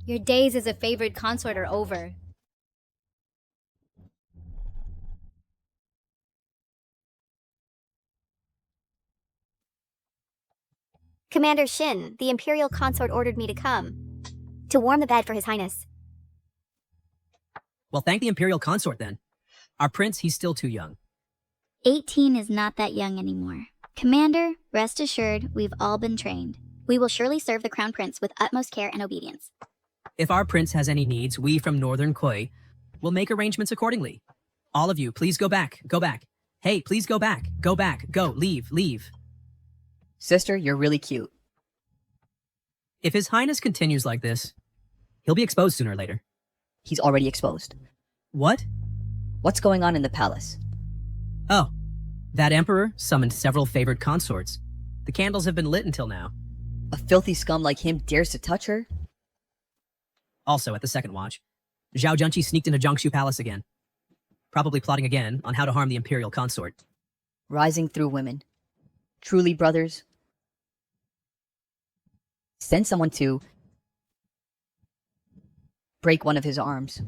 your days as a favored consort are over.
Commander Shin, the Imperial Consort ordered me to come. To warm the bed for His Highness.
Well, thank the Imperial Consort then. Our prince, he's still too young.
18 is not that young anymore. Commander, rest assured, we've all been trained. We will surely serve the Crown Prince with utmost care and obedience.
If our prince has any needs, we from Northern Koi will make arrangements accordingly. All of you, please go back. Go back. Hey, please go back. Go back. Go. Leave. Leave.
Sister, you're really cute.
If His Highness continues like this, he'll be exposed sooner or later.
He's already exposed.
What?
What's going on in the palace?
Oh, that emperor summoned several favored consorts. The candles have been lit until now.
A filthy scum like him dares to touch her?
Also, at the second watch, Zhao Junqi sneaked into Jiangsu Palace again. Probably plotting again on how to harm the imperial consort.
Rising through women. Truly, brothers. Send someone to break one of his arms.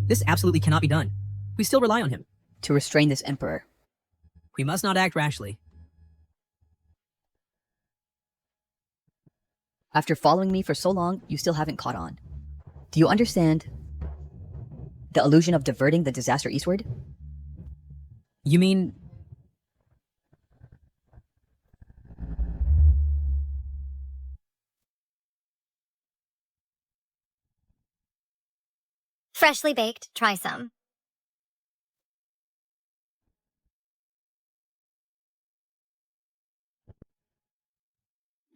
This absolutely cannot be done. We still rely on him.
To restrain this emperor.
We must not act rashly.
After following me for so long, you still haven't caught on. Do you understand the illusion of diverting the disaster eastward?
You mean...
Freshly baked, try some.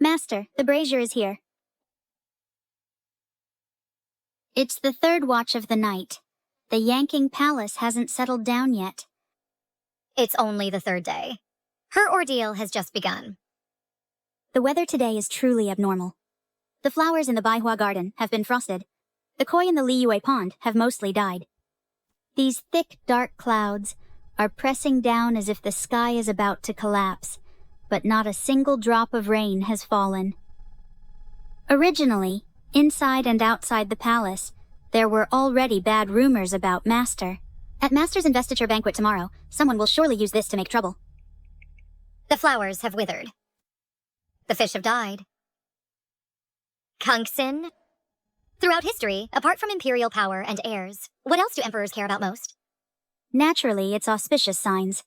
Master, the brazier is here. It's the third watch of the night. The Yanking Palace hasn't settled down yet.
It's only the third day. Her ordeal has just begun.
The weather today is truly abnormal. The flowers in the Baihua Garden have been frosted. The koi in the Liyue Pond have mostly died. These thick, dark clouds are pressing down as if the sky is about to collapse, but not a single drop of rain has fallen. Originally, inside and outside the palace, there were already bad rumors about Master. At Master's investiture banquet tomorrow, someone will surely use this to make trouble.
The flowers have withered. The fish have died. Kungsin? Throughout history, apart from imperial power and heirs, what else do emperors care about most?
Naturally, it's auspicious signs.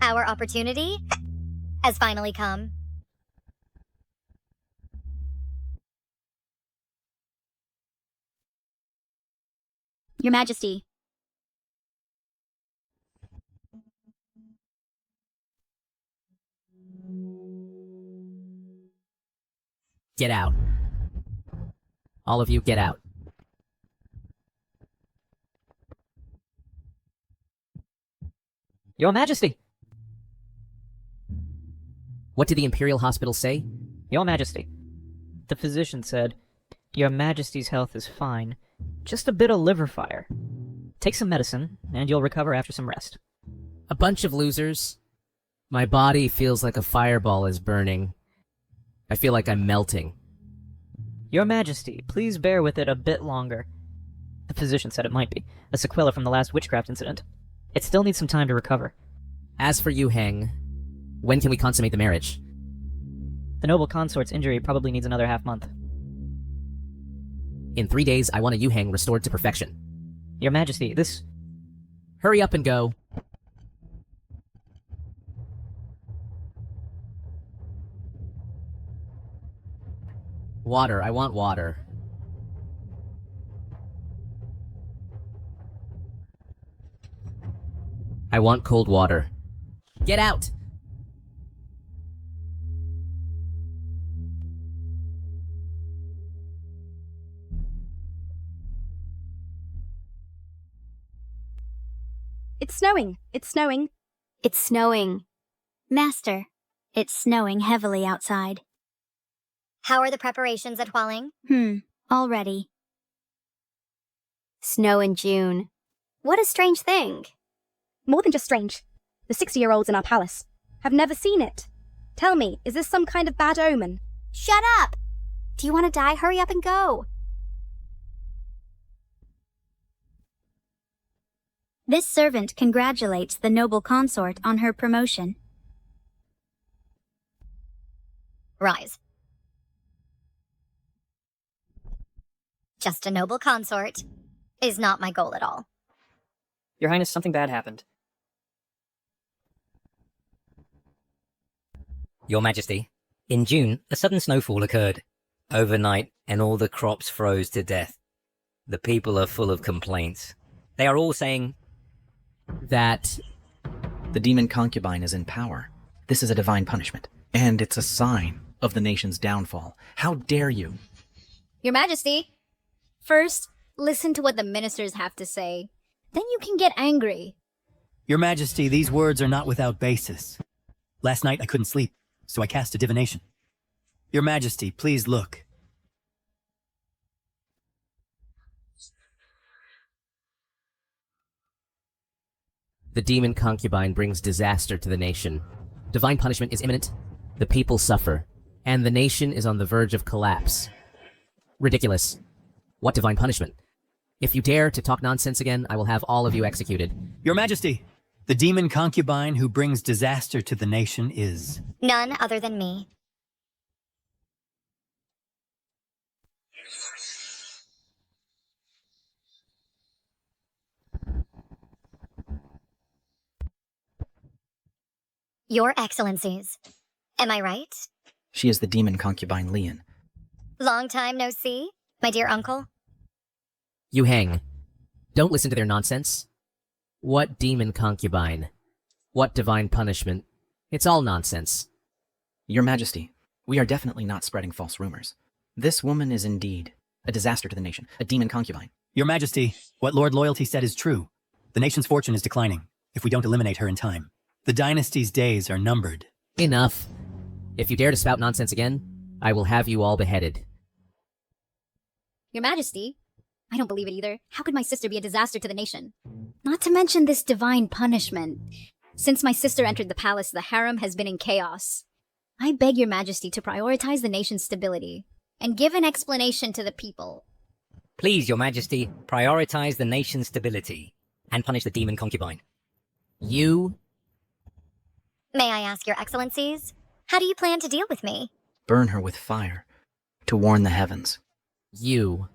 Our opportunity has finally come.
Your Majesty.
Get out. All of you, get out.
Your Majesty!
What did the Imperial Hospital say?
Your Majesty. The physician said, Your Majesty's health is fine. Just a bit of liver fire. Take some medicine, and you'll recover after some rest.
A bunch of losers. My body feels like a fireball is burning. I feel like I'm melting.
Your Majesty, please bear with it a bit longer. The physician said it might be a sequela from the last witchcraft incident. It still needs some time to recover.
As for you, Heng, when can we consummate the marriage?
The noble consort's injury probably needs another half-month.
In 3 days, I want a Yuhang restored to perfection.
Your Majesty, this...
Hurry up and go. Water, I want water. I want cold water. Get out!
It's snowing. It's snowing.
It's snowing. Master, it's snowing heavily outside.
How are the preparations at Hualing?
Already.
Snow in June. What a strange thing.
More than just strange. The 60-year-olds in our palace have never seen it. Tell me, is this some kind of bad omen?
Shut up! Do you want to die? Hurry up and go.
This servant congratulates the noble consort on her promotion.
Rise. Just a noble consort is not my goal at all.
Your Highness, something bad happened.
Your Majesty, in June, a sudden snowfall occurred. Overnight, and all the crops froze to death. The people are full of complaints. They are all saying
that
the demon concubine is in power. This is a divine punishment, and it's a sign of the nation's downfall. How dare you?
Your Majesty, first, listen to what the ministers have to say. Then you can get angry.
Your Majesty, these words are not without basis. Last night I couldn't sleep, so I cast a divination. Your Majesty, please look.
The demon concubine brings disaster to the nation. Divine punishment is imminent, the people suffer, and the nation is on the verge of collapse. Ridiculous. What divine punishment? If you dare to talk nonsense again, I will have all of you executed.
Your Majesty, the demon concubine who brings disaster to the nation is...
None other than me. Your Excellencies. Am I right?
She is the demon concubine Leon.
Long time no see, my dear uncle.
Yuhang, don't listen to their nonsense. What demon concubine? What divine punishment? It's all nonsense.
Your Majesty, we are definitely not spreading false rumors. This woman is indeed a disaster to the nation, a demon concubine.
Your Majesty, what Lord Loyalty said is true. The nation's fortune is declining if we don't eliminate her in time. The dynasty's days are numbered.
Enough. If you dare to spout nonsense again, I will have you all beheaded.
Your Majesty, I don't believe it either. How could my sister be a disaster to the nation? Not to mention this divine punishment. Since my sister entered the palace, the harem has been in chaos. I beg your Majesty to prioritize the nation's stability and give an explanation to the people.
Please, Your Majesty, prioritize the nation's stability and punish the demon concubine.
You...
May I ask your Excellencies, how do you plan to deal with me?
Burn her with fire, to warn the heavens.
You...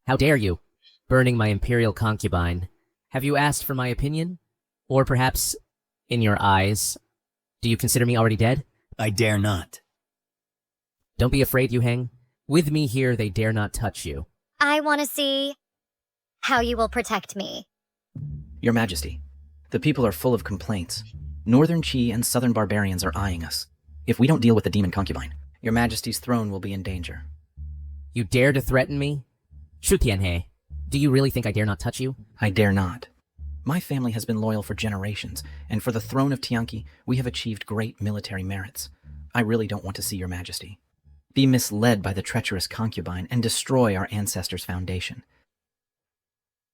How dare you? Burning my imperial concubine. Have you asked for my opinion? Or perhaps, in your eyes, do you consider me already dead?
I dare not.
Don't be afraid, Yuhang. With me here, they dare not touch you.
I want to see how you will protect me.
Your Majesty, the people are full of complaints. Northern Qi and Southern barbarians are eyeing us. If we don't deal with the demon concubine, Your Majesty's throne will be in danger.
You dare to threaten me? Shu Tianhe, do you really think I dare not touch you?
I dare not. My family has been loyal for generations, and for the throne of Tianqi, we have achieved great military merits. I really don't want to see Your Majesty be misled by the treacherous concubine and destroy our ancestors' foundation.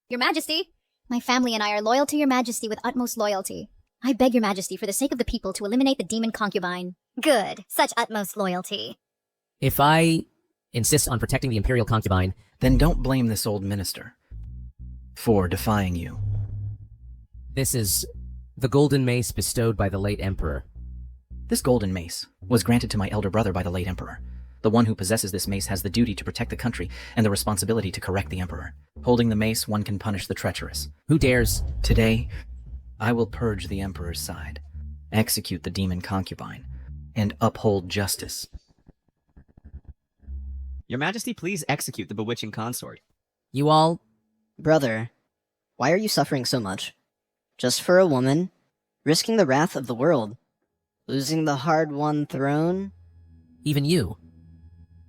Your Majesty, my family and I are loyal to Your Majesty with utmost loyalty. I beg Your Majesty, for the sake of the people, to eliminate the demon concubine.
Good. Such utmost loyalty.
If I insist on protecting the imperial concubine,
then don't blame this old minister for defying you.
This is The golden mace bestowed by the late emperor.
This golden mace was granted to my elder brother by the late emperor. The one who possesses this mace has the duty to protect the country and the responsibility to correct the emperor. Holding the mace, one can punish the treacherous.
Who dares?
Today, I will purge the emperor's side, execute the demon concubine, and uphold justice.
Your Majesty, please execute the bewitching consort.
You all...
Brother, why are you suffering so much? Just for a woman? Risking the wrath of the world? Losing the hard-won throne?
Even you.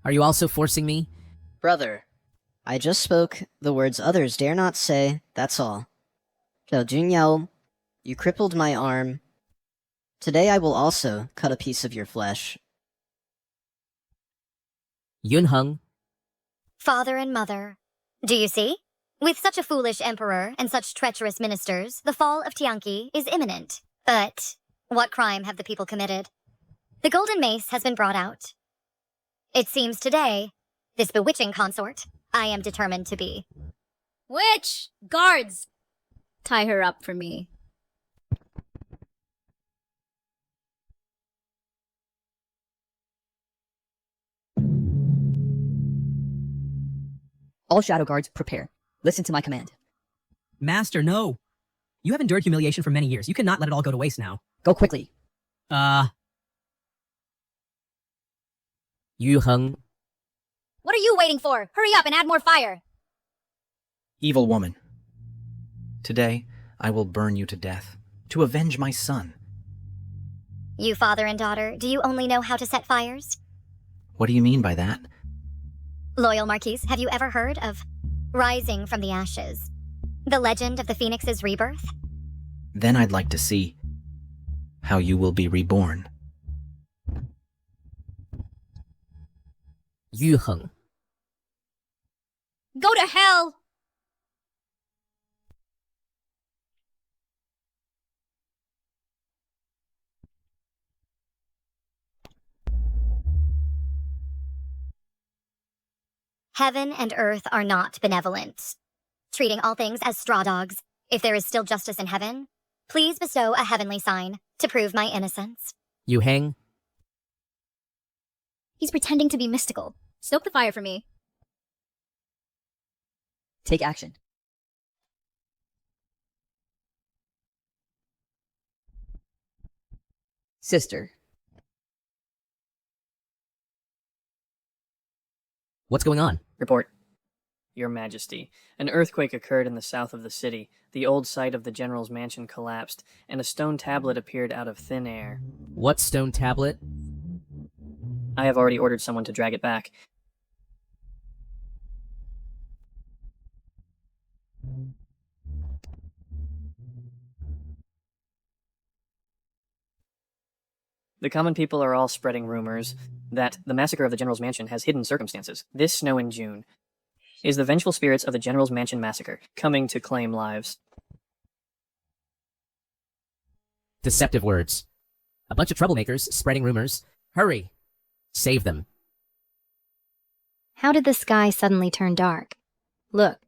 Are you also forcing me?
Brother, I just spoke the words others dare not say, that's all. Zhao Junyao, you crippled my arm. Today I will also cut a piece of your flesh.
Yunheng.
Father and mother. Do you see? With such a foolish emperor and such treacherous ministers, the fall of Tianqi is imminent. But what crime have the people committed? The golden mace has been brought out. It seems today, this bewitching consort, I am determined to be.
Witch! Guards! Tie her up for me.
All shadow guards, prepare. Listen to my command.
Master, no. You have endured humiliation for many years. You cannot let it all go to waste now.
Go quickly.
Yunheng.
What are you waiting for? Hurry up and add more fire!
Evil woman. Today, I will burn you to death, to avenge my son.
You father and daughter, do you only know how to set fires?
What do you mean by that?
Loyal Marquise, have you ever heard of rising from the ashes? The legend of the phoenix's rebirth?
Then I'd like to see how you will be reborn.
Yunheng.
Go to hell!
Heaven and earth are not benevolent, treating all things as straw dogs. If there is still justice in heaven, please bestow a heavenly sign to prove my innocence.
Yunheng.
He's pretending to be mystical. Stoke the fire for me.
Take action. Sister.
What's going on?
Report. Your Majesty, an earthquake occurred in the south of the city. The old site of the general's mansion collapsed, and a stone tablet appeared out of thin air.
What stone tablet?
I have already ordered someone to drag it back. The common people are all spreading rumors that the massacre of the general's mansion has hidden circumstances. This snow in June is the vengeful spirits of the general's mansion massacre coming to claim lives.
Deceptive words. A bunch of troublemakers spreading rumors. Hurry! Save them.
How did the sky suddenly turn dark? Look.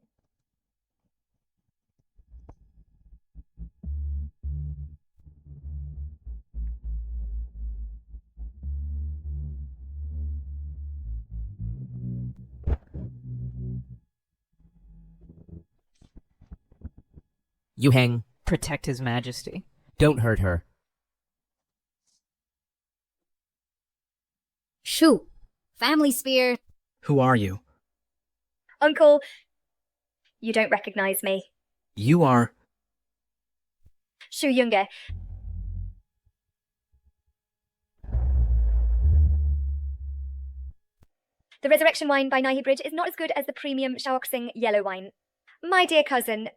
Yunheng.
Protect His Majesty.
Don't hurt her.
Shoo! Family spear.
Who are you?
Uncle, you don't recognize me.
You are...
Shu Yunge. The resurrection wine by Nahi Bridge is not as good as the premium Shaoxing yellow wine. My dear cousin,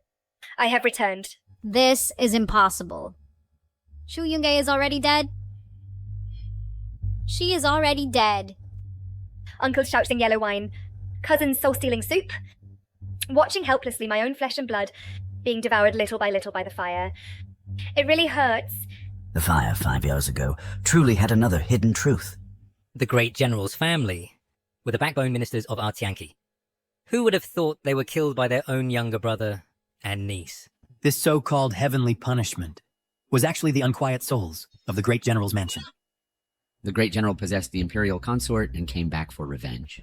I have returned.
This is impossible. Shu Yunge is already dead? She is already dead.
Uncle Shaoxing yellow wine. Cousin's soul-stealing soup. Watching helplessly my own flesh and blood being devoured little by the fire. It really hurts.
The fire 5 years ago truly had another hidden truth.
The great general's family were the backbone ministers of our Tianqi. Who would have thought they were killed by their own younger brother and niece?
This so-called heavenly punishment was actually the unquiet souls of the great general's mansion.
The great general possessed the imperial consort and came back for revenge.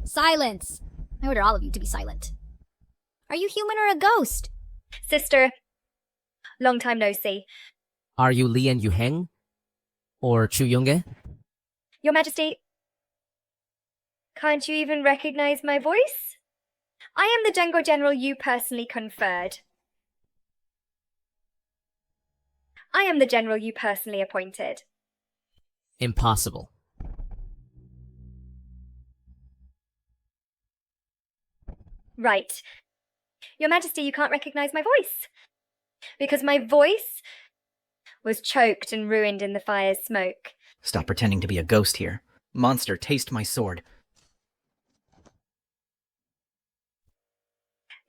Silence! I order all of you to be silent. Are you human or a ghost?
Sister, long time no see.
Are you Lian Yuheng? Or Chu Yunge?
Your Majesty, can't you even recognize my voice? I am the Django General you personally conferred. I am the general you personally appointed.
Impossible.
Right. Your Majesty, you can't recognize my voice. Because my voice was choked and ruined in the fire's smoke.
Stop pretending to be a ghost here. Monster, taste my sword.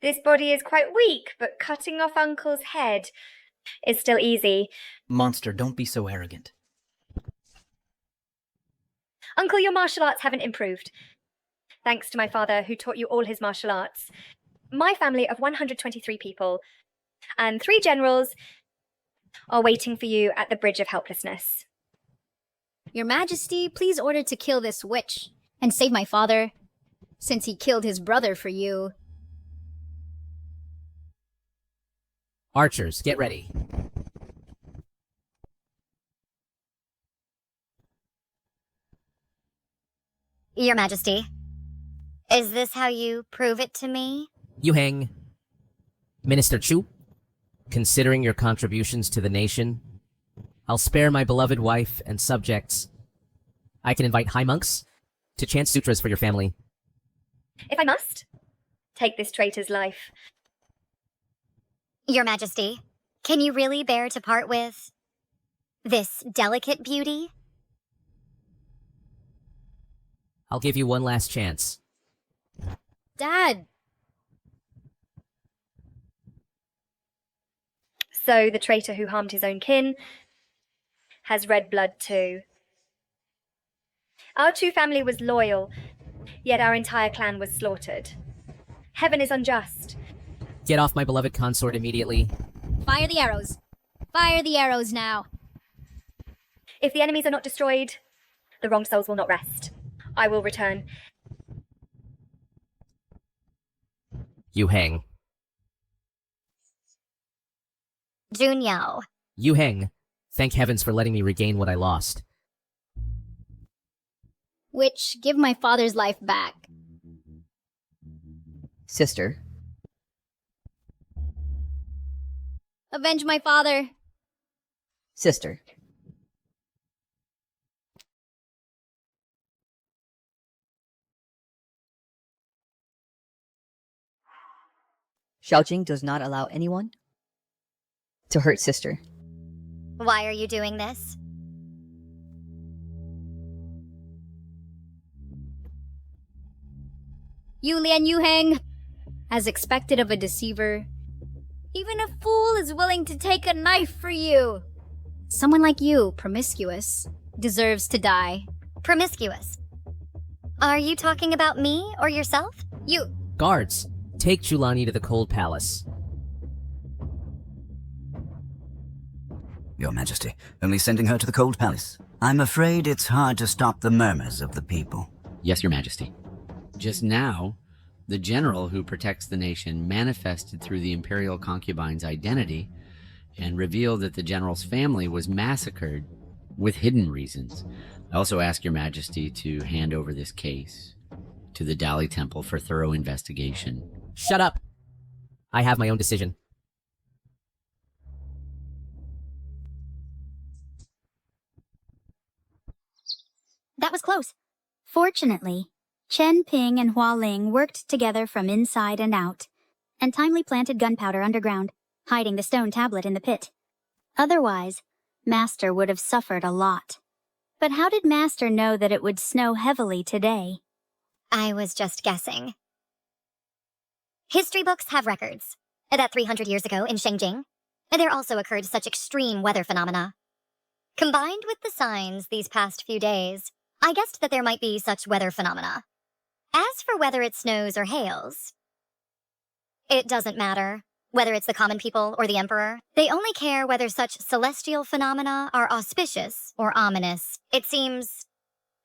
This body is quite weak, but cutting off Uncle's head is still easy.
Monster, don't be so arrogant.
Uncle, your martial arts haven't improved. Thanks to my father, who taught you all his martial arts. My family of 123 people and 3 generals are waiting for you at the Bridge of Helplessness.
Your Majesty, please order to kill this witch and save my father, since he killed his brother for you.
Archers, get ready.
Your Majesty, is this how you prove it to me?
Yuheng. Minister Chu, considering your contributions to the nation, I'll spare my beloved wife and subjects. I can invite high monks to chant sutras for your family.
If I must, take this traitor's life.
Your Majesty, can you really bear to part with this delicate beauty?
I'll give you one last chance.
Dad!
So the traitor who harmed his own kin has red blood too. Our Chu family was loyal, yet our entire clan was slaughtered. Heaven is unjust.
Get off my beloved consort immediately.
Fire the arrows. Fire the arrows now.
If the enemies are not destroyed, the wronged souls will not rest. I will return.
Yuheng.
Junyao.
Yuheng, thank heavens for letting me regain what I lost.
Witch, give my father's life back.
Sister.
Avenge my father.
Sister. Xiaojing does not allow anyone to hurt sister.
Why are you doing this?
You Lian Yuheng, as expected of a deceiver, even a fool is willing to take a knife for you. Someone like you, promiscuous, deserves to die.
Promiscuous? Are you talking about me or yourself? You...
Guards, take Chulani to the Cold Palace.
Your Majesty, only sending her to the Cold Palace. I'm afraid it's hard to stop the murmurs of the people.
Yes, Your Majesty. Just now, the general who protects the nation manifested through the imperial concubine's identity and revealed that the general's family was massacred with hidden reasons. I also ask Your Majesty to hand over this case to the Dali Temple for thorough investigation.
Shut up! I have my own decision.
That was close. Fortunately, Chen Ping and Hua Ling worked together from inside and out, and timely planted gunpowder underground, hiding the stone tablet in the pit. Otherwise, Master would have suffered a lot. But how did Master know that it would snow heavily today?
I was just guessing. History books have records that 300 years ago in Shengjing, there also occurred such extreme weather phenomena. Combined with the signs these past few days, I guessed that there might be such weather phenomena. As for whether it snows or hails, it doesn't matter. Whether it's the common people or the emperor, they only care whether such celestial phenomena are auspicious or ominous. It seems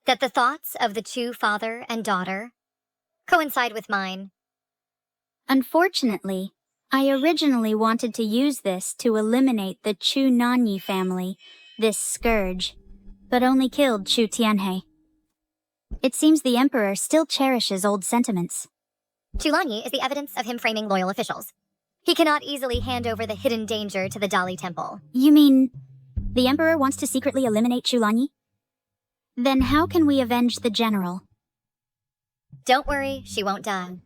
that the thoughts of the Chu father and daughter coincide with mine.
Unfortunately, I originally wanted to use this to eliminate the Chu Nanyi family, this scourge, but only killed Chu Tianhe. It seems the Emperor still cherishes old sentiments.
Chu Lanyi is the evidence of him framing loyal officials. He cannot easily hand over the hidden danger to the Dali Temple.
You mean, the Emperor wants to secretly eliminate Chu Lanyi? Then how can we avenge the general?
Don't worry, she won't die.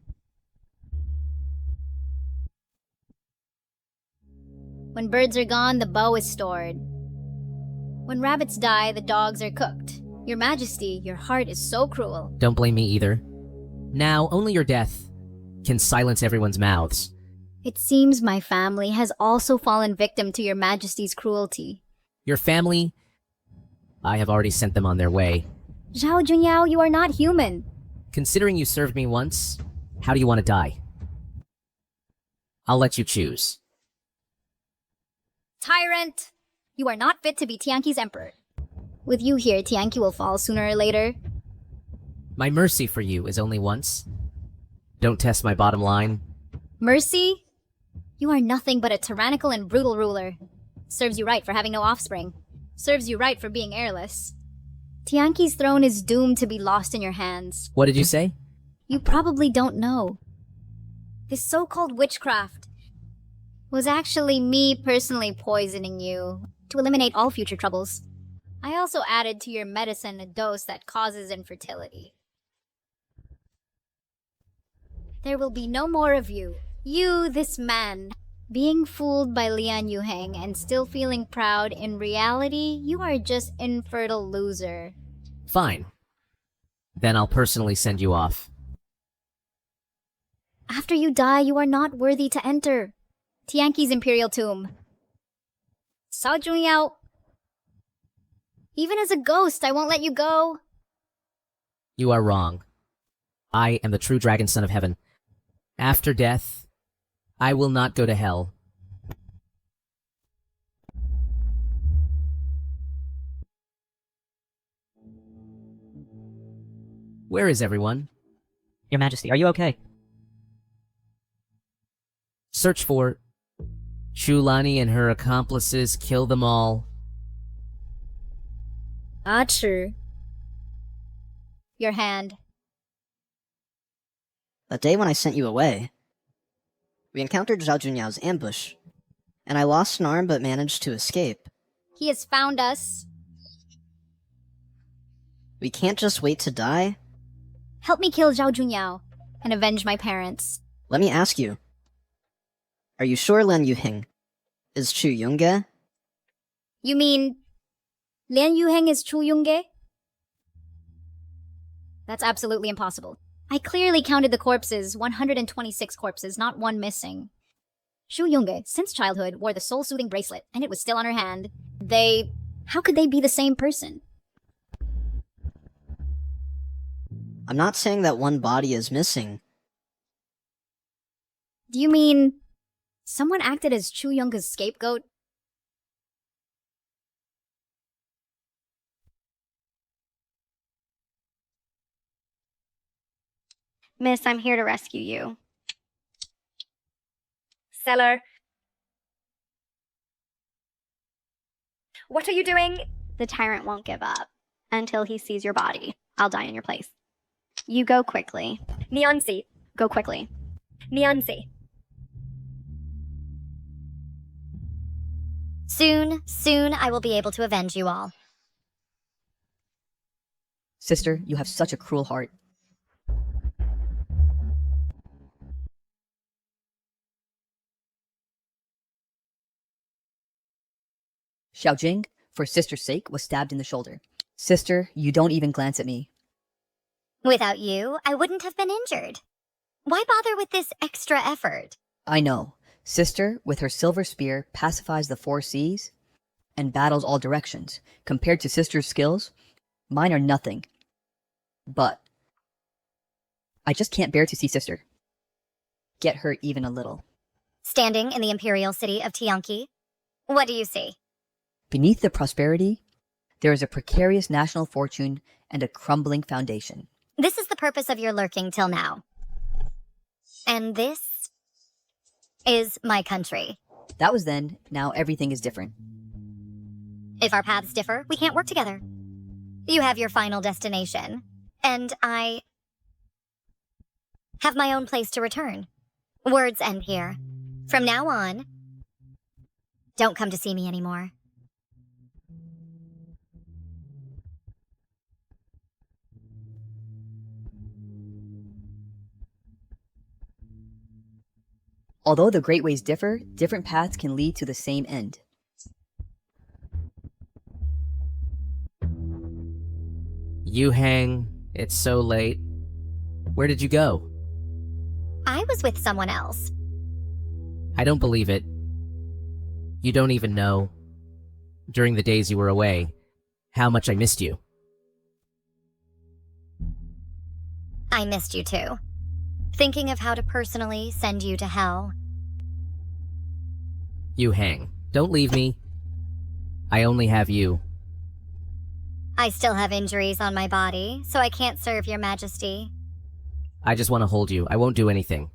When birds are gone, the bow is stored. When rabbits die, the dogs are cooked. Your Majesty, your heart is so cruel.
Don't blame me either. Now, only your death can silence everyone's mouths.
It seems my family has also fallen victim to your Majesty's cruelty.
Your family? I have already sent them on their way.
Zhao Junyao, you are not human.
Considering you served me once, how do you want to die? I'll let you choose.
Tyrant! You are not fit to be Tianqi's emperor. With you here, Tianqi will fall sooner or later.
My mercy for you is only once. Don't test my bottom line.
Mercy? You are nothing but a tyrannical and brutal ruler. Serves you right for having no offspring. Serves you right for being heirless. Tianqi's throne is doomed to be lost in your hands.
What did you say?
You probably don't know. This so-called witchcraft was actually me personally poisoning you to eliminate all future troubles. I also added to your medicine a dose that causes infertility. There will be no more of you. You, this man, being fooled by Lian Yuheng and still feeling proud. In reality, you are just infertile loser.
Fine. Then I'll personally send you off.
After you die, you are not worthy to enter Tianqi's imperial tomb. Cao Junyao, even as a ghost, I won't let you go.
You are wrong. I am the true dragon son of heaven. After death, I will not go to hell. Where is everyone?
Your Majesty, are you okay?
Search for Chu Lanyi and her accomplices. Kill them all.
Chu. Your hand.
That day when I sent you away, we encountered Zhao Junyao's ambush, and I lost an arm but managed to escape.
He has found us.
We can't just wait to die.
Help me kill Zhao Junyao and avenge my parents.
Let me ask you. Are you sure Lian Yuheng is Chu Yongge?
You mean Lian Yuheng is Chu Yongge? That's absolutely impossible. I clearly counted the corpses, 126 corpses, not one missing. Chu Yongge, since childhood, wore the soul-soothing bracelet, and it was still on her hand. How could they be the same person?
I'm not saying that one body is missing.
Do you mean someone acted as Chu Yongge's scapegoat?
Miss, I'm here to rescue you.
Cellar. What are you doing?
The tyrant won't give up until he sees your body. I'll die in your place. You go quickly.
Nianzi.
Go quickly.
Nianzi.
Soon I will be able to avenge you all.
Sister, you have such a cruel heart. Xiaojing, for sister's sake, was stabbed in the shoulder. Sister, you don't even glance at me.
Without you, I wouldn't have been injured. Why bother with this extra effort?
I know. Sister, with her silver spear, pacifies the four seas and battles all directions. Compared to sister's skills, mine are nothing. But I just can't bear to see sister get hurt even a little.
Standing in the imperial city of Tianqi, what do you see?
Beneath the prosperity, there is a precarious national fortune and a crumbling foundation.
This is the purpose of your lurking till now. And this is my country.
That was then, now everything is different.
If our paths differ, we can't work together. You have your final destination, and I have my own place to return. Words end here. From now on, don't come to see me anymore.
Although the great ways differ, different paths can lead to the same end.
You hang. It's so late. Where did you go?
I was with someone else.
I don't believe it. You don't even know, during the days you were away, how much I missed you.
I missed you too. Thinking of how to personally send you to hell.
You hang. Don't leave me. I only have you.
I still have injuries on my body, so I can't serve your majesty.
I just want to hold you. I won't do anything.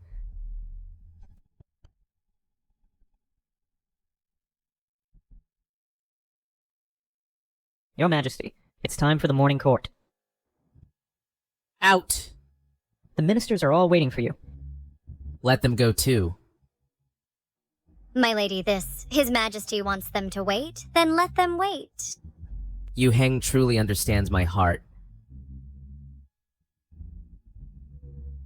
Your Majesty, it's time for the morning court.
Out!
The ministers are all waiting for you.
Let them go too.
My lady, His Majesty wants them to wait, then let them wait.
Yu Heng truly understands my heart.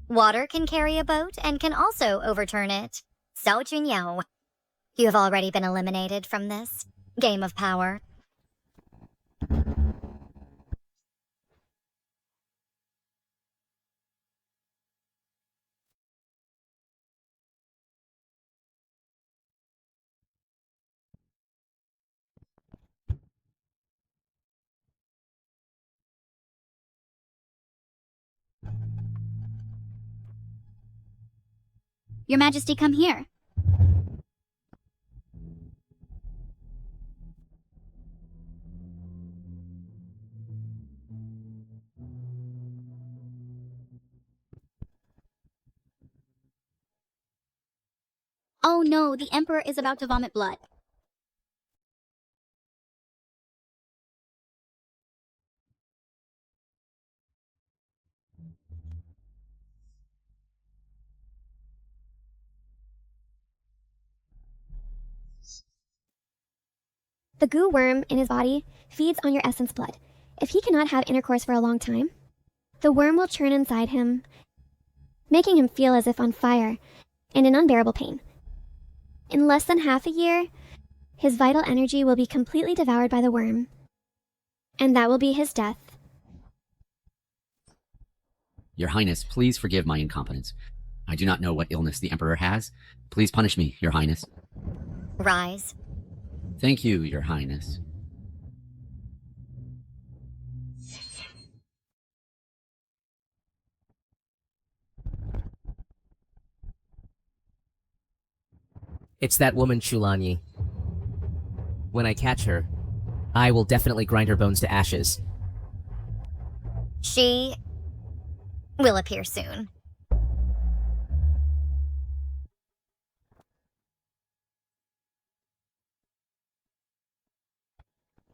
Water can carry a boat and can also overturn it. Sao Junyao. You have already been eliminated from this game of power.
Your Majesty, come here. Oh no, the Emperor is about to vomit blood.
The goo worm in his body feeds on your essence blood. If he cannot have intercourse for a long time, the worm will churn inside him, making him feel as if on fire and in unbearable pain. In less than half a year, his vital energy will be completely devoured by the worm, and that will be his death.
Your Highness, please forgive my incompetence. I do not know what illness the Emperor has. Please punish me, Your Highness.
Rise.
Thank you, Your Highness.
It's that woman Chulanyi. When I catch her, I will definitely grind her bones to ashes.
She will appear soon.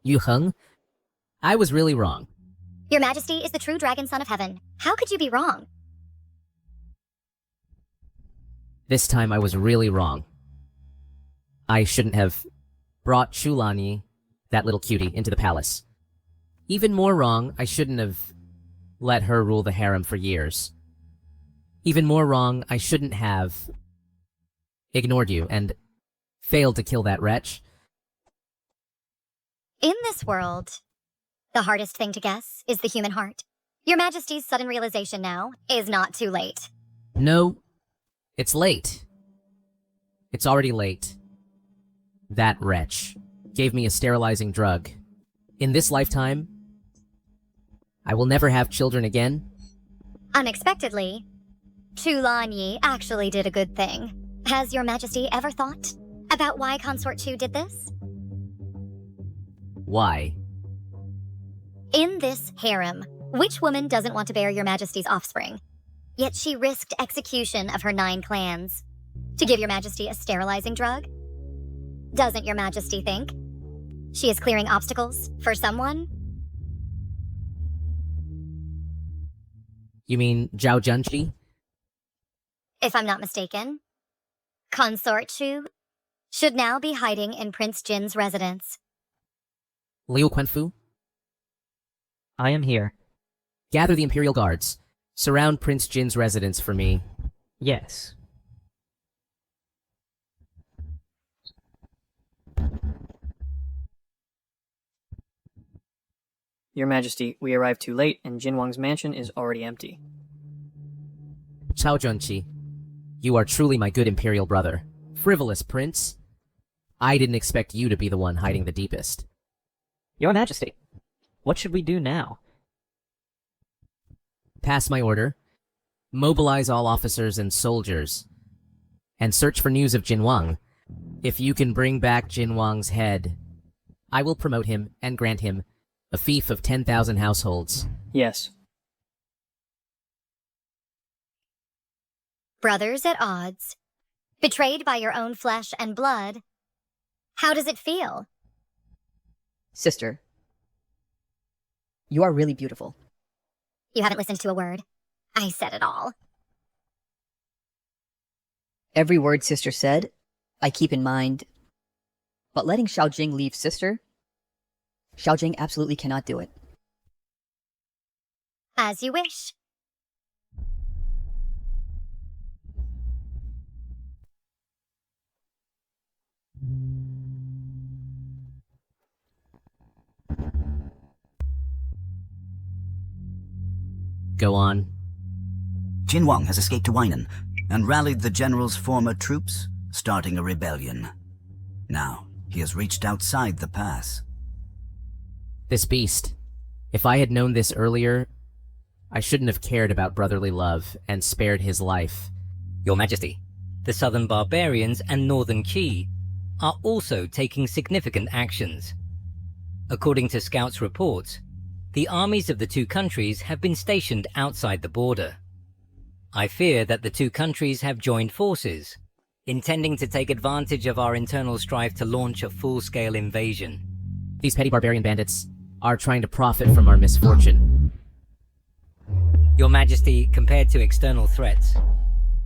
Yu Heng? I was really wrong.
Your Majesty is the true dragon son of heaven. How could you be wrong?
This time I was really wrong. I shouldn't have brought Chulanyi, that little cutie, into the palace. Even more wrong, I shouldn't have let her rule the harem for years. Even more wrong, I shouldn't have ignored you and failed to kill that wretch.
In this world, the hardest thing to guess is the human heart. Your Majesty's sudden realization now is not too late.
No, it's late. It's already late. That wretch gave me a sterilizing drug. In this lifetime, I will never have children again.
Unexpectedly, Chulanyi actually did a good thing. Has your majesty ever thought about why Consort Chu did this?
Why?
In this harem, which woman doesn't want to bear your majesty's offspring? Yet she risked execution of her 9 clans to give your majesty a sterilizing drug? Doesn't your majesty think she is clearing obstacles for someone?
You mean Zhao Junqi?
If I'm not mistaken, Consort Chu should now be hiding in Prince Jin's residence.
Liu Quanfu?
I am here.
Gather the Imperial Guards. Surround Prince Jin's residence for me.
Yes.
Your Majesty, we arrived too late, and Jin Wang's mansion is already empty.
Zhao Junqi, you are truly my good Imperial brother. Frivolous prince. I didn't expect you to be the one hiding the deepest.
Your Majesty, what should we do now?
Pass my order. Mobilize all officers and soldiers. And search for news of Jin Wang. If you can bring back Jin Wang's head, I will promote him and grant him a fief of 10,000 households.
Yes.
Brothers at odds, betrayed by your own flesh and blood. How does it feel?
Sister, you are really beautiful.
You haven't listened to a word. I said it all.
Every word sister said, I keep in mind. But letting Xiaojing leave sister, Xiaojing absolutely cannot do it.
As you wish.
Go on.
Jin Wang has escaped to Weinan and rallied the general's former troops, starting a rebellion. Now, he has reached outside the pass.
This beast. If I had known this earlier, I shouldn't have cared about brotherly love and spared his life.
Your Majesty, the southern barbarians and northern Qi are also taking significant actions. According to scouts' reports, the armies of the two countries have been stationed outside the border. I fear that the two countries have joined forces, intending to take advantage of our internal strife to launch a full-scale invasion.
These petty barbarian bandits are trying to profit from our misfortune.
Your Majesty, compared to external threats,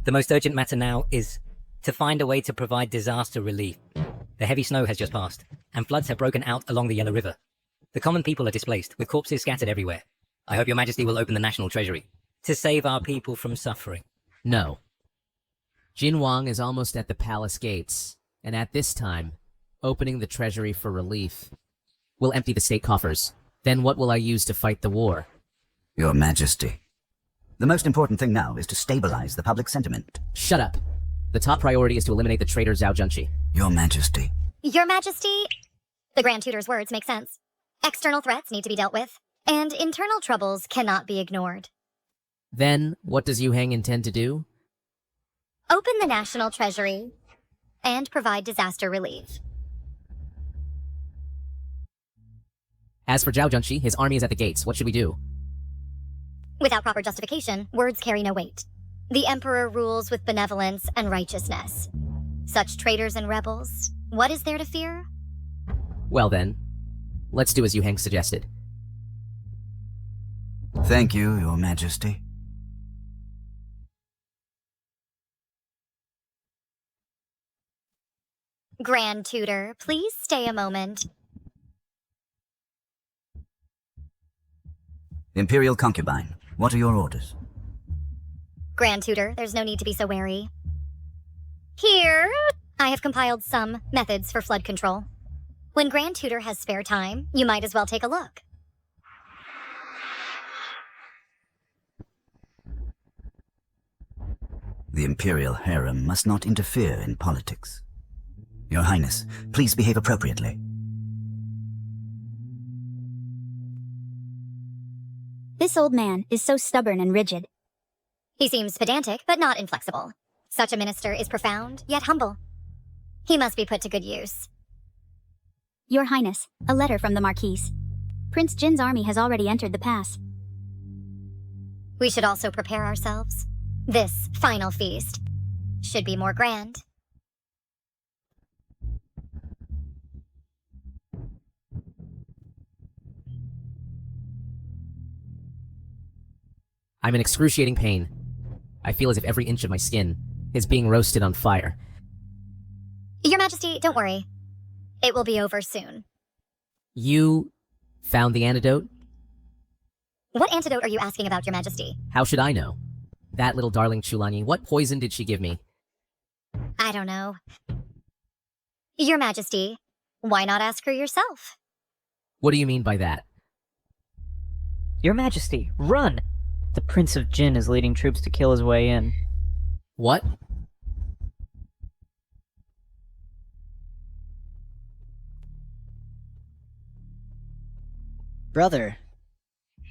the most urgent matter now is to find a way to provide disaster relief. The heavy snow has just passed, and floods have broken out along the Yellow River. The common people are displaced, with corpses scattered everywhere. I hope your Majesty will open the National Treasury to save our people from suffering.
No. Jin Wang is almost at the palace gates, and at this time, opening the treasury for relief. We'll empty the state coffers. Then what will I use to fight the war?
Your Majesty, the most important thing now is to stabilize the public sentiment.
Shut up. The top priority is to eliminate the traitor Zhao Junqi.
Your Majesty.
Your Majesty, the Grand Tutor's words make sense. External threats need to be dealt with, and internal troubles cannot be ignored.
Then, what does Yu Heng intend to do?
Open the National Treasury and provide disaster relief.
As for Zhao Junqi, his army is at the gates. What should we do?
Without proper justification, words carry no weight. The Emperor rules with benevolence and righteousness. Such traitors and rebels, what is there to fear?
Well then, let's do as Yu Heng suggested.
Thank you, Your Majesty.
Grand Tutor, please stay a moment.
Imperial concubine, what are your orders?
Grand Tutor, there's no need to be so wary. Here, I have compiled some methods for flood control. When Grand Tutor has spare time, you might as well take a look.
The Imperial harem must not interfere in politics. Your Highness, please behave appropriately.
This old man is so stubborn and rigid.
He seems pedantic, but not inflexible. Such a minister is profound, yet humble. He must be put to good use.
Your Highness, a letter from the Marquise. Prince Jin's army has already entered the pass.
We should also prepare ourselves. This final feast should be more grand.
I'm in excruciating pain. I feel as if every inch of my skin is being roasted on fire.
Your Majesty, don't worry. It will be over soon.
You found the antidote?
What antidote are you asking about, Your Majesty?
How should I know? That little darling Chulanyi, what poison did she give me?
I don't know. Your Majesty, why not ask her yourself?
What do you mean by that?
Your Majesty, run! The Prince of Jin is leading troops to kill his way in.
What?
Brother,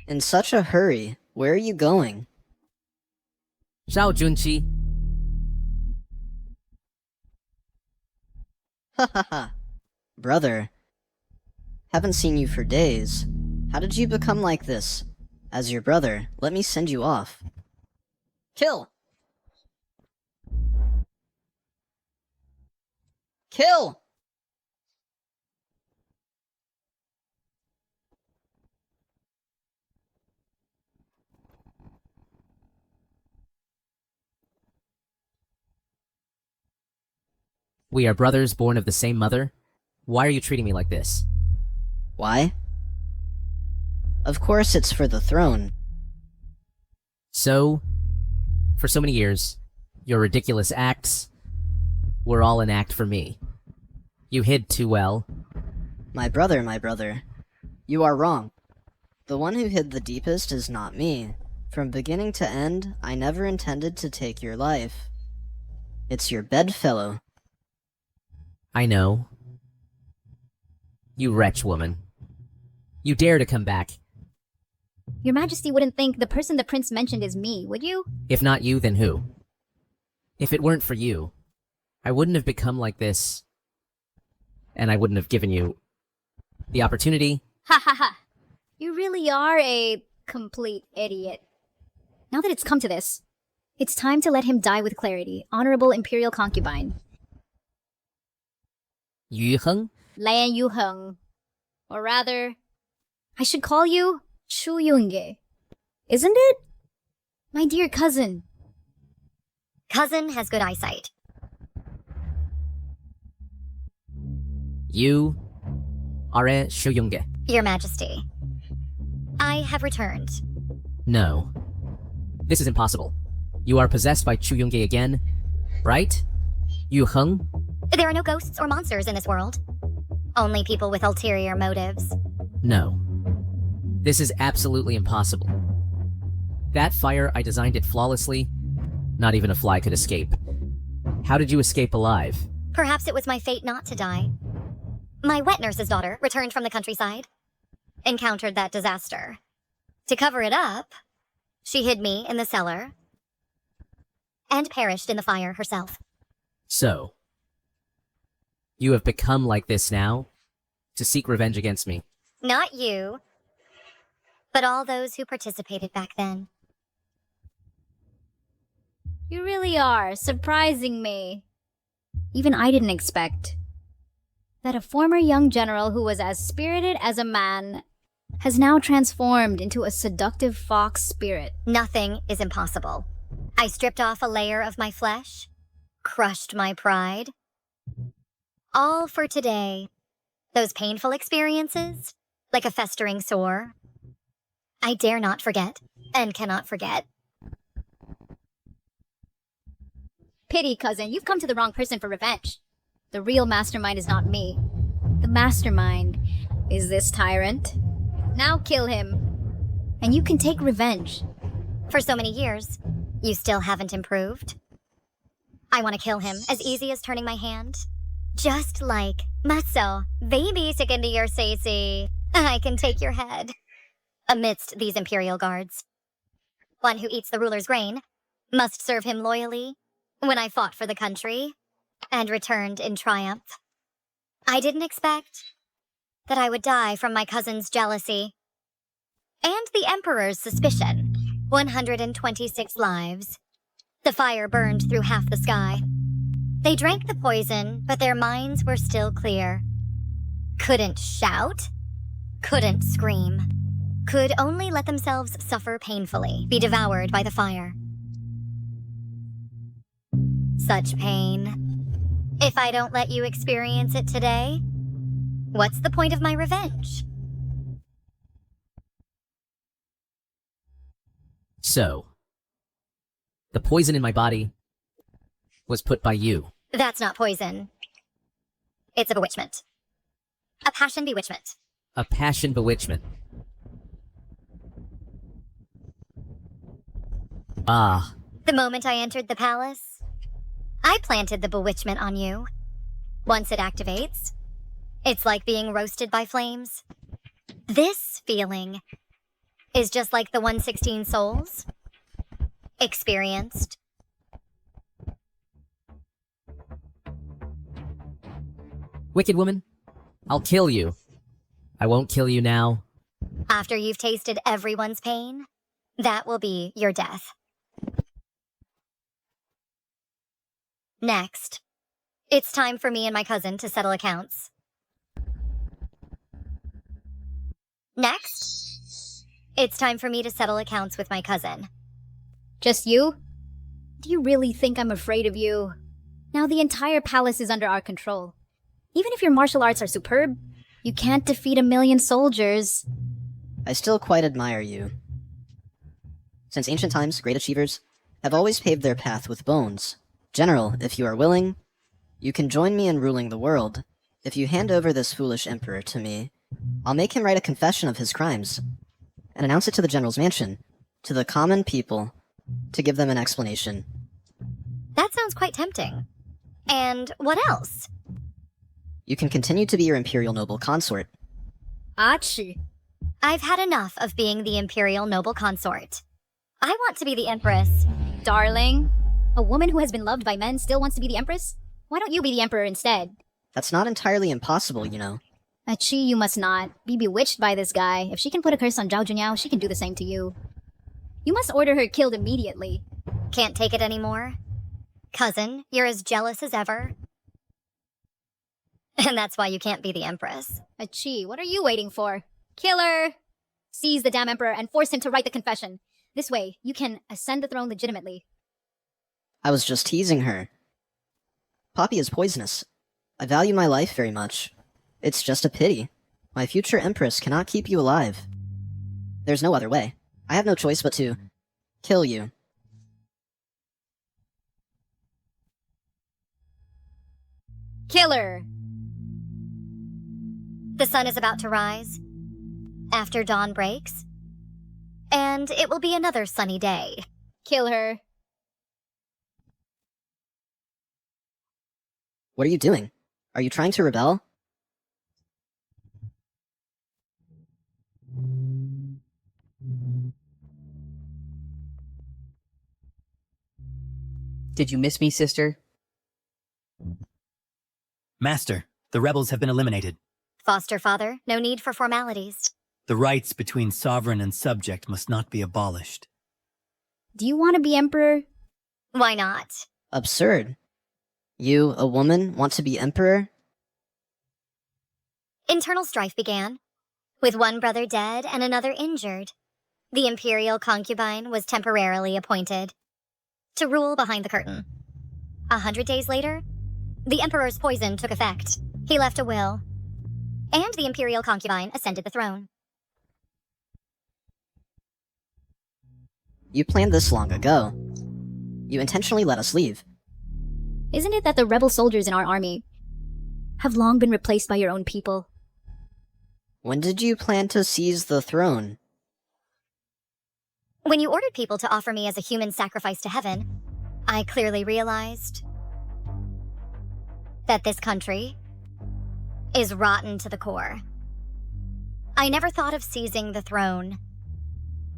in such a hurry, where are you going?
Zhao Junqi.
Ha ha ha. Brother, haven't seen you for days. How did you become like this? As your brother, let me send you off. Kill! Kill!
We are brothers born of the same mother? Why are you treating me like this?
Why? Of course it's for the throne.
So, for so many years, your ridiculous acts were all an act for me. You hid too well.
My brother, you are wrong. The one who hid the deepest is not me. From beginning to end, I never intended to take your life. It's your bedfellow.
I know. You wretch woman. You dare to come back.
Your Majesty wouldn't think the person the prince mentioned is me, would you?
If not you, then who? If it weren't for you, I wouldn't have become like this, and I wouldn't have given you the opportunity.
Ha ha ha! You really are a complete idiot. Now that it's come to this, it's time to let him die with clarity, honorable imperial concubine.
Yu Heng?
Lan Yu Heng. Or rather, I should call you Chu Yunge. Isn't it? My dear cousin.
Cousin has good eyesight.
You are a Shuyunge.
Your Majesty, I have returned.
No. This is impossible. You are possessed by Chuyunge again, right? Yu Heng?
There are no ghosts or monsters in this world. Only people with ulterior motives.
No. This is absolutely impossible. That fire, I designed it flawlessly. Not even a fly could escape. How did you escape alive?
Perhaps it was my fate not to die. My wet nurse's daughter returned from the countryside. Encountered that disaster. To cover it up, she hid me in the cellar. And perished in the fire herself.
So, you have become like this now? To seek revenge against me?
Not you, but all those who participated back then.
You really are surprising me. Even I didn't expect that a former young general who was as spirited as a man has now transformed into a seductive fox spirit.
Nothing is impossible. I stripped off a layer of my flesh, crushed my pride. All for today. Those painful experiences, like a festering sore, I dare not forget, and cannot forget.
Pity, cousin, you've come to the wrong person for revenge. The real mastermind is not me. The mastermind is this tyrant. Now kill him, and you can take revenge.
For so many years, you still haven't improved. I want to kill him as easy as turning my hand. Just like Maso, baby sick into your Saisi. I can take your head. Amidst these imperial guards. One who eats the ruler's grain must serve him loyally when I fought for the country and returned in triumph. I didn't expect that I would die from my cousin's jealousy and the Emperor's suspicion. 126 lives. The fire burned through half the sky. They drank the poison, but their minds were still clear. Couldn't shout, couldn't scream, could only let themselves suffer painfully, be devoured by the fire. Such pain. If I don't let you experience it today, what's the point of my revenge?
So, the poison in my body was put by you.
That's not poison. It's a bewitchment. A passion bewitchment.
A passion bewitchment. Ah.
The moment I entered the palace, I planted the bewitchment on you. Once it activates, it's like being roasted by flames. This feeling is just like the 116 souls experienced.
Wicked woman, I'll kill you. I won't kill you now.
After you've tasted everyone's pain, that will be your death. Next, it's time for me and my cousin to settle accounts. Next, it's time for me to settle accounts with my cousin.
Just you? Do you really think I'm afraid of you? Now the entire palace is under our control. Even if your martial arts are superb, you can't defeat 1,000,000 soldiers.
I still quite admire you. Since ancient times, great achievers have always paved their path with bones. General, if you are willing, you can join me in ruling the world. If you hand over this foolish emperor to me, I'll make him write a confession of his crimes and announce it to the general's mansion, to the common people, to give them an explanation.
That sounds quite tempting. And what else?
You can continue to be your imperial noble consort.
Achi. I've had enough of being the imperial noble consort. I want to be the empress.
Darling, a woman who has been loved by men still wants to be the empress? Why don't you be the emperor instead?
That's not entirely impossible, you know.
Achi, you must not. Be bewitched by this guy. If she can put a curse on Zhao Junyao, she can do the same to you. You must order her killed immediately.
Can't take it anymore? Cousin, you're as jealous as ever. And that's why you can't be the empress.
Achi, what are you waiting for? Kill her! Seize the damn emperor and force him to write the confession. This way, you can ascend the throne legitimately.
I was just teasing her. Poppy is poisonous. I value my life very much. It's just a pity. My future empress cannot keep you alive. There's no other way. I have no choice but to kill you.
Kill her!
The sun is about to rise, after dawn breaks, and it will be another sunny day.
Kill her.
What are you doing? Are you trying to rebel?
Did you miss me, sister?
Master, the rebels have been eliminated.
Foster father, no need for formalities.
The rights between sovereign and subject must not be abolished.
Do you want to be emperor?
Why not?
Absurd. You, a woman, want to be emperor?
Internal strife began, with one brother dead and another injured. The imperial concubine was temporarily appointed to rule behind the curtain. 100 days later, the emperor's poison took effect. He left a will, and the imperial concubine ascended the throne.
You planned this long ago. You intentionally let us leave.
Isn't it that the rebel soldiers in our army have long been replaced by your own people?
When did you plan to seize the throne?
When you ordered people to offer me as a human sacrifice to heaven, I clearly realized that this country is rotten to the core. I never thought of seizing the throne.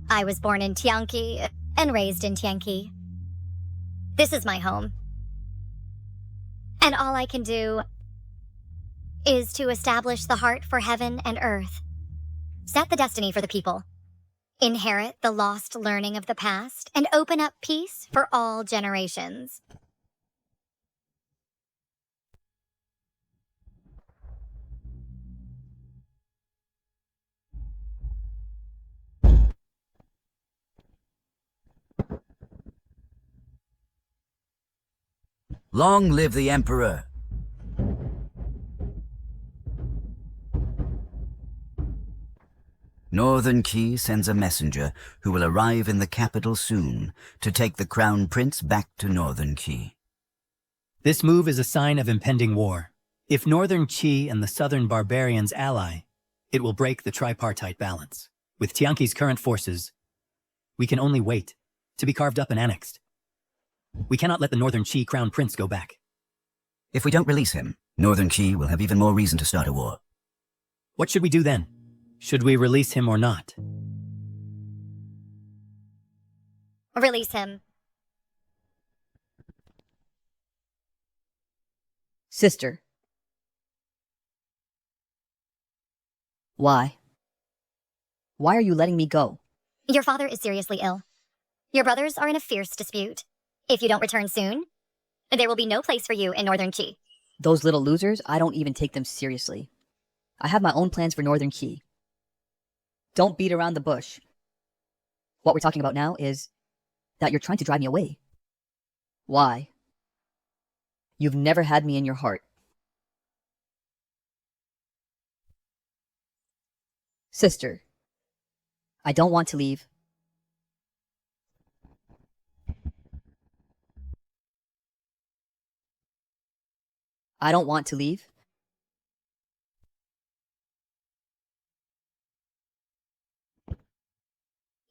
I was born in Tianqi and raised in Tianqi. This is my home, And all I can do is to establish the heart for heaven and earth. Set the destiny for the people. Inherit the lost learning of the past, and open up peace for all generations.
Long live the Emperor! Northern Key sends a messenger who will arrive in the capital soon to take the Crown Prince back to Northern Key.
This move is a sign of impending war. If Northern Qi and the Southern Barbarians ally, it will break the tripartite balance. With Tianqi's current forces, we can only wait to be carved up and annexed. We cannot let the Northern Qi Crown Prince go back.
If we don't release him, Northern Qi will have even more reason to start a war.
What should we do then? Should we release him or not?
Release him.
Sister. Why? Why are you letting me go?
Your father is seriously ill. Your brothers are in a fierce dispute. If you don't return soon, there will be no place for you in Northern Qi.
Those little losers, I don't even take them seriously. I have my own plans for Northern Qi. Don't beat around the bush. What we're talking about now is that you're trying to drive me away. Why? You've never had me in your heart. Sister, I don't want to leave. I don't want to leave.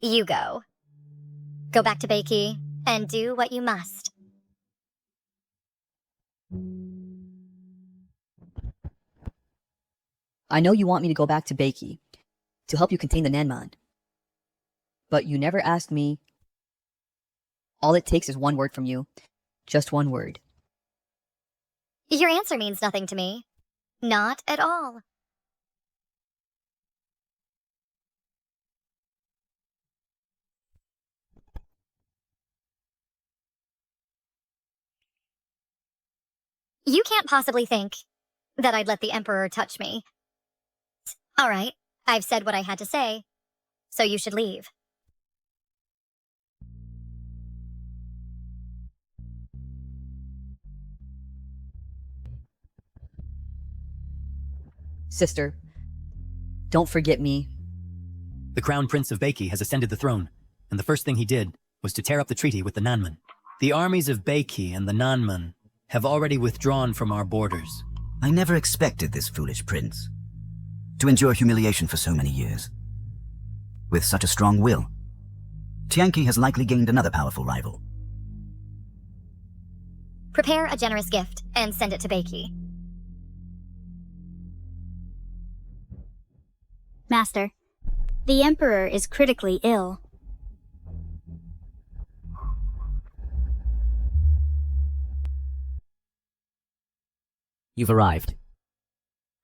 You go. Go back to Beiki and do what you must.
I know you want me to go back to Beiki to help you contain the Nanman. But you never asked me. All it takes is one word from you. Just one word.
Your answer means nothing to me. Not at all. You can't possibly think that I'd let the Emperor touch me. All right, I've said what I had to say, so you should leave.
Sister, don't forget me.
The Crown Prince of Beiki has ascended the throne, and the first thing he did was to tear up the treaty with the Nanman. The armies of Beiki and the Nanman have already withdrawn from our borders.
I never expected this foolish prince to endure humiliation for so many years. With such a strong will, Tianqi has likely gained another powerful rival.
Prepare a generous gift and send it to Beiki.
Master, the Emperor is critically ill.
You've arrived.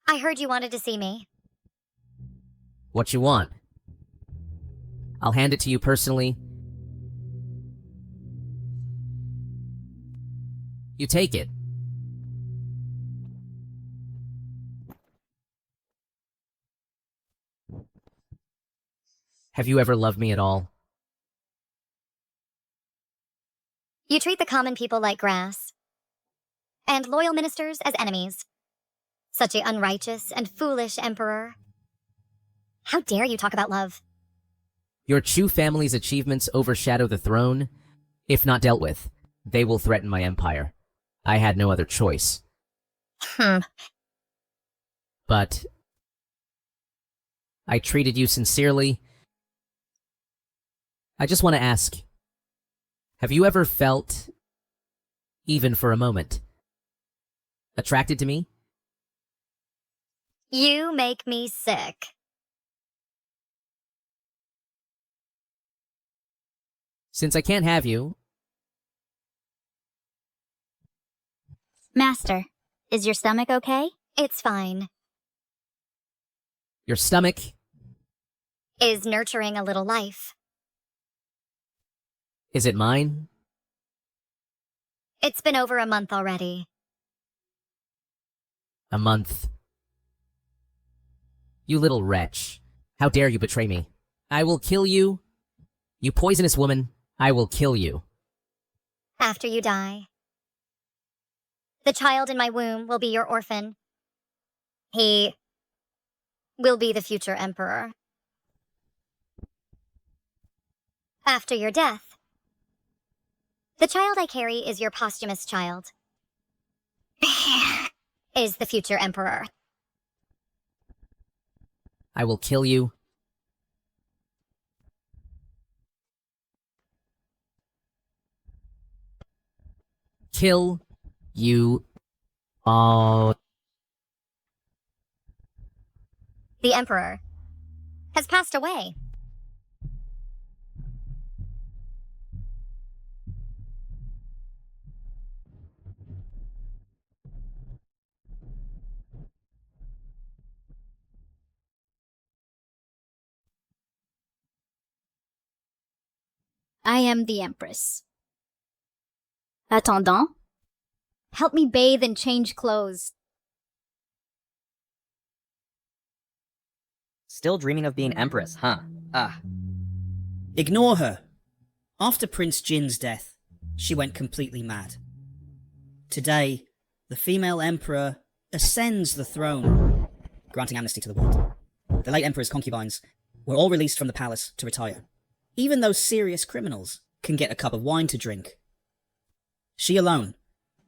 I heard you wanted to see me.
What you want? I'll hand it to you personally. You take it. Have you ever loved me at all?
You treat the common people like grass, and loyal ministers as enemies. Such an unrighteous and foolish emperor. How dare you talk about love?
Your Chu family's achievements overshadow the throne. If not dealt with, they will threaten my empire. I had no other choice. But I treated you sincerely. I just want to ask, have you ever felt, even for a moment, attracted to me?
You make me sick.
Since I can't have you,
Master, is your stomach okay?
It's fine.
Your stomach
Is nurturing a little life.
is it mine?
It's been over a month already.
A month. You little wretch. How dare you betray me? I will kill you. You poisonous woman, I will kill you.
After you die. The child in my womb will be your orphan. He will be the future emperor. After your death, the child I carry is your posthumous child. Is the future emperor.
I will kill you. Kill you all.
The emperor has passed away.
I am the Empress. Attendant, help me bathe and change clothes.
Still dreaming of being Empress, huh?
Ignore her. After Prince Jin's death, she went completely mad. Today, the female emperor ascends the throne, granting amnesty to the world. The late emperor's concubines were all released from the palace to retire. Even those serious criminals can get a cup of wine to drink. She alone,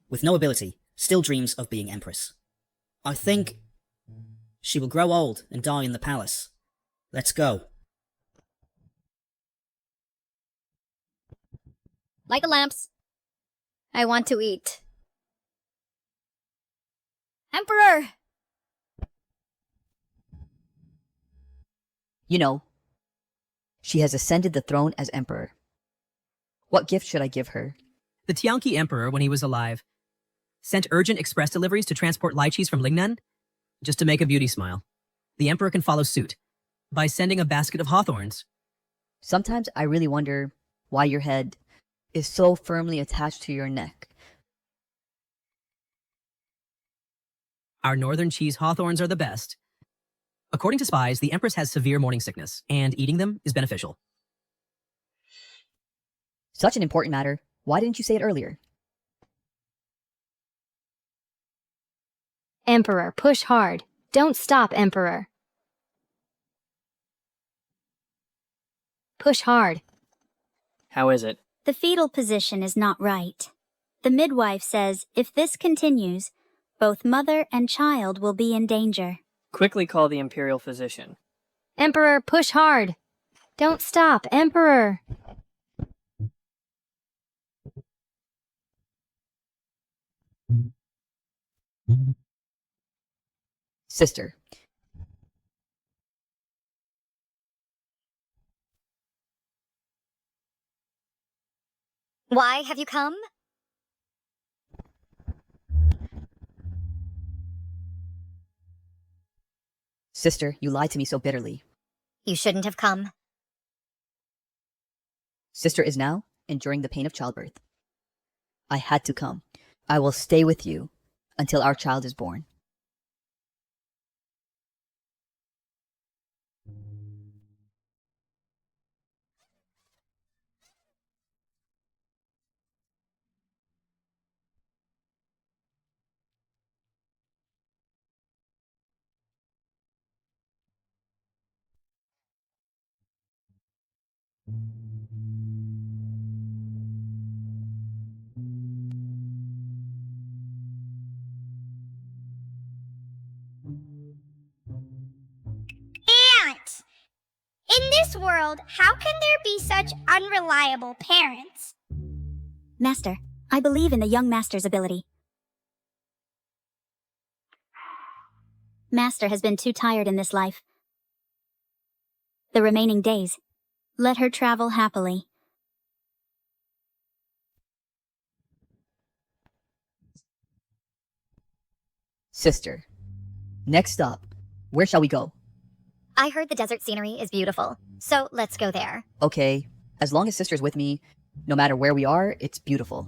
with no ability, still dreams of being Empress. I think she will grow old and die in the palace. Let's go.
Light the lamps. I want to eat. Emperor!
You know, she has ascended the throne as emperor. What gift should I give her?
The Tianqi Emperor, when he was alive, sent urgent express deliveries to transport lychees from Lingnan, just to make a beauty smile. The Emperor can follow suit by sending a basket of hawthorns.
Sometimes I really wonder why your head is so firmly attached to your neck.
Our northern cheese hawthorns are the best. According to spies, the Empress has severe morning sickness, and eating them is beneficial.
Such an important matter. Why didn't you say it earlier?
Emperor, push hard. Don't stop, Emperor. Push hard.
How is it?
The fetal position is not right. The midwife says if this continues, both mother and child will be in danger.
Quickly call the imperial physician.
Emperor, push hard. Don't stop, Emperor.
Sister.
Why have you come?
Sister, you lied to me so bitterly.
You shouldn't have come.
Sister is now enduring the pain of childbirth. I had to come. I will stay with you until our child is born.
Aunt! In this world, how can there be such unreliable parents?
Master, I believe in the young master's ability. Master has been too tired in this life. The remaining days, let her travel happily.
Sister, next up, where shall we go?
I heard the desert scenery is beautiful, so let's go there.
Okay, as long as Sister's with me, no matter where we are, it's beautiful.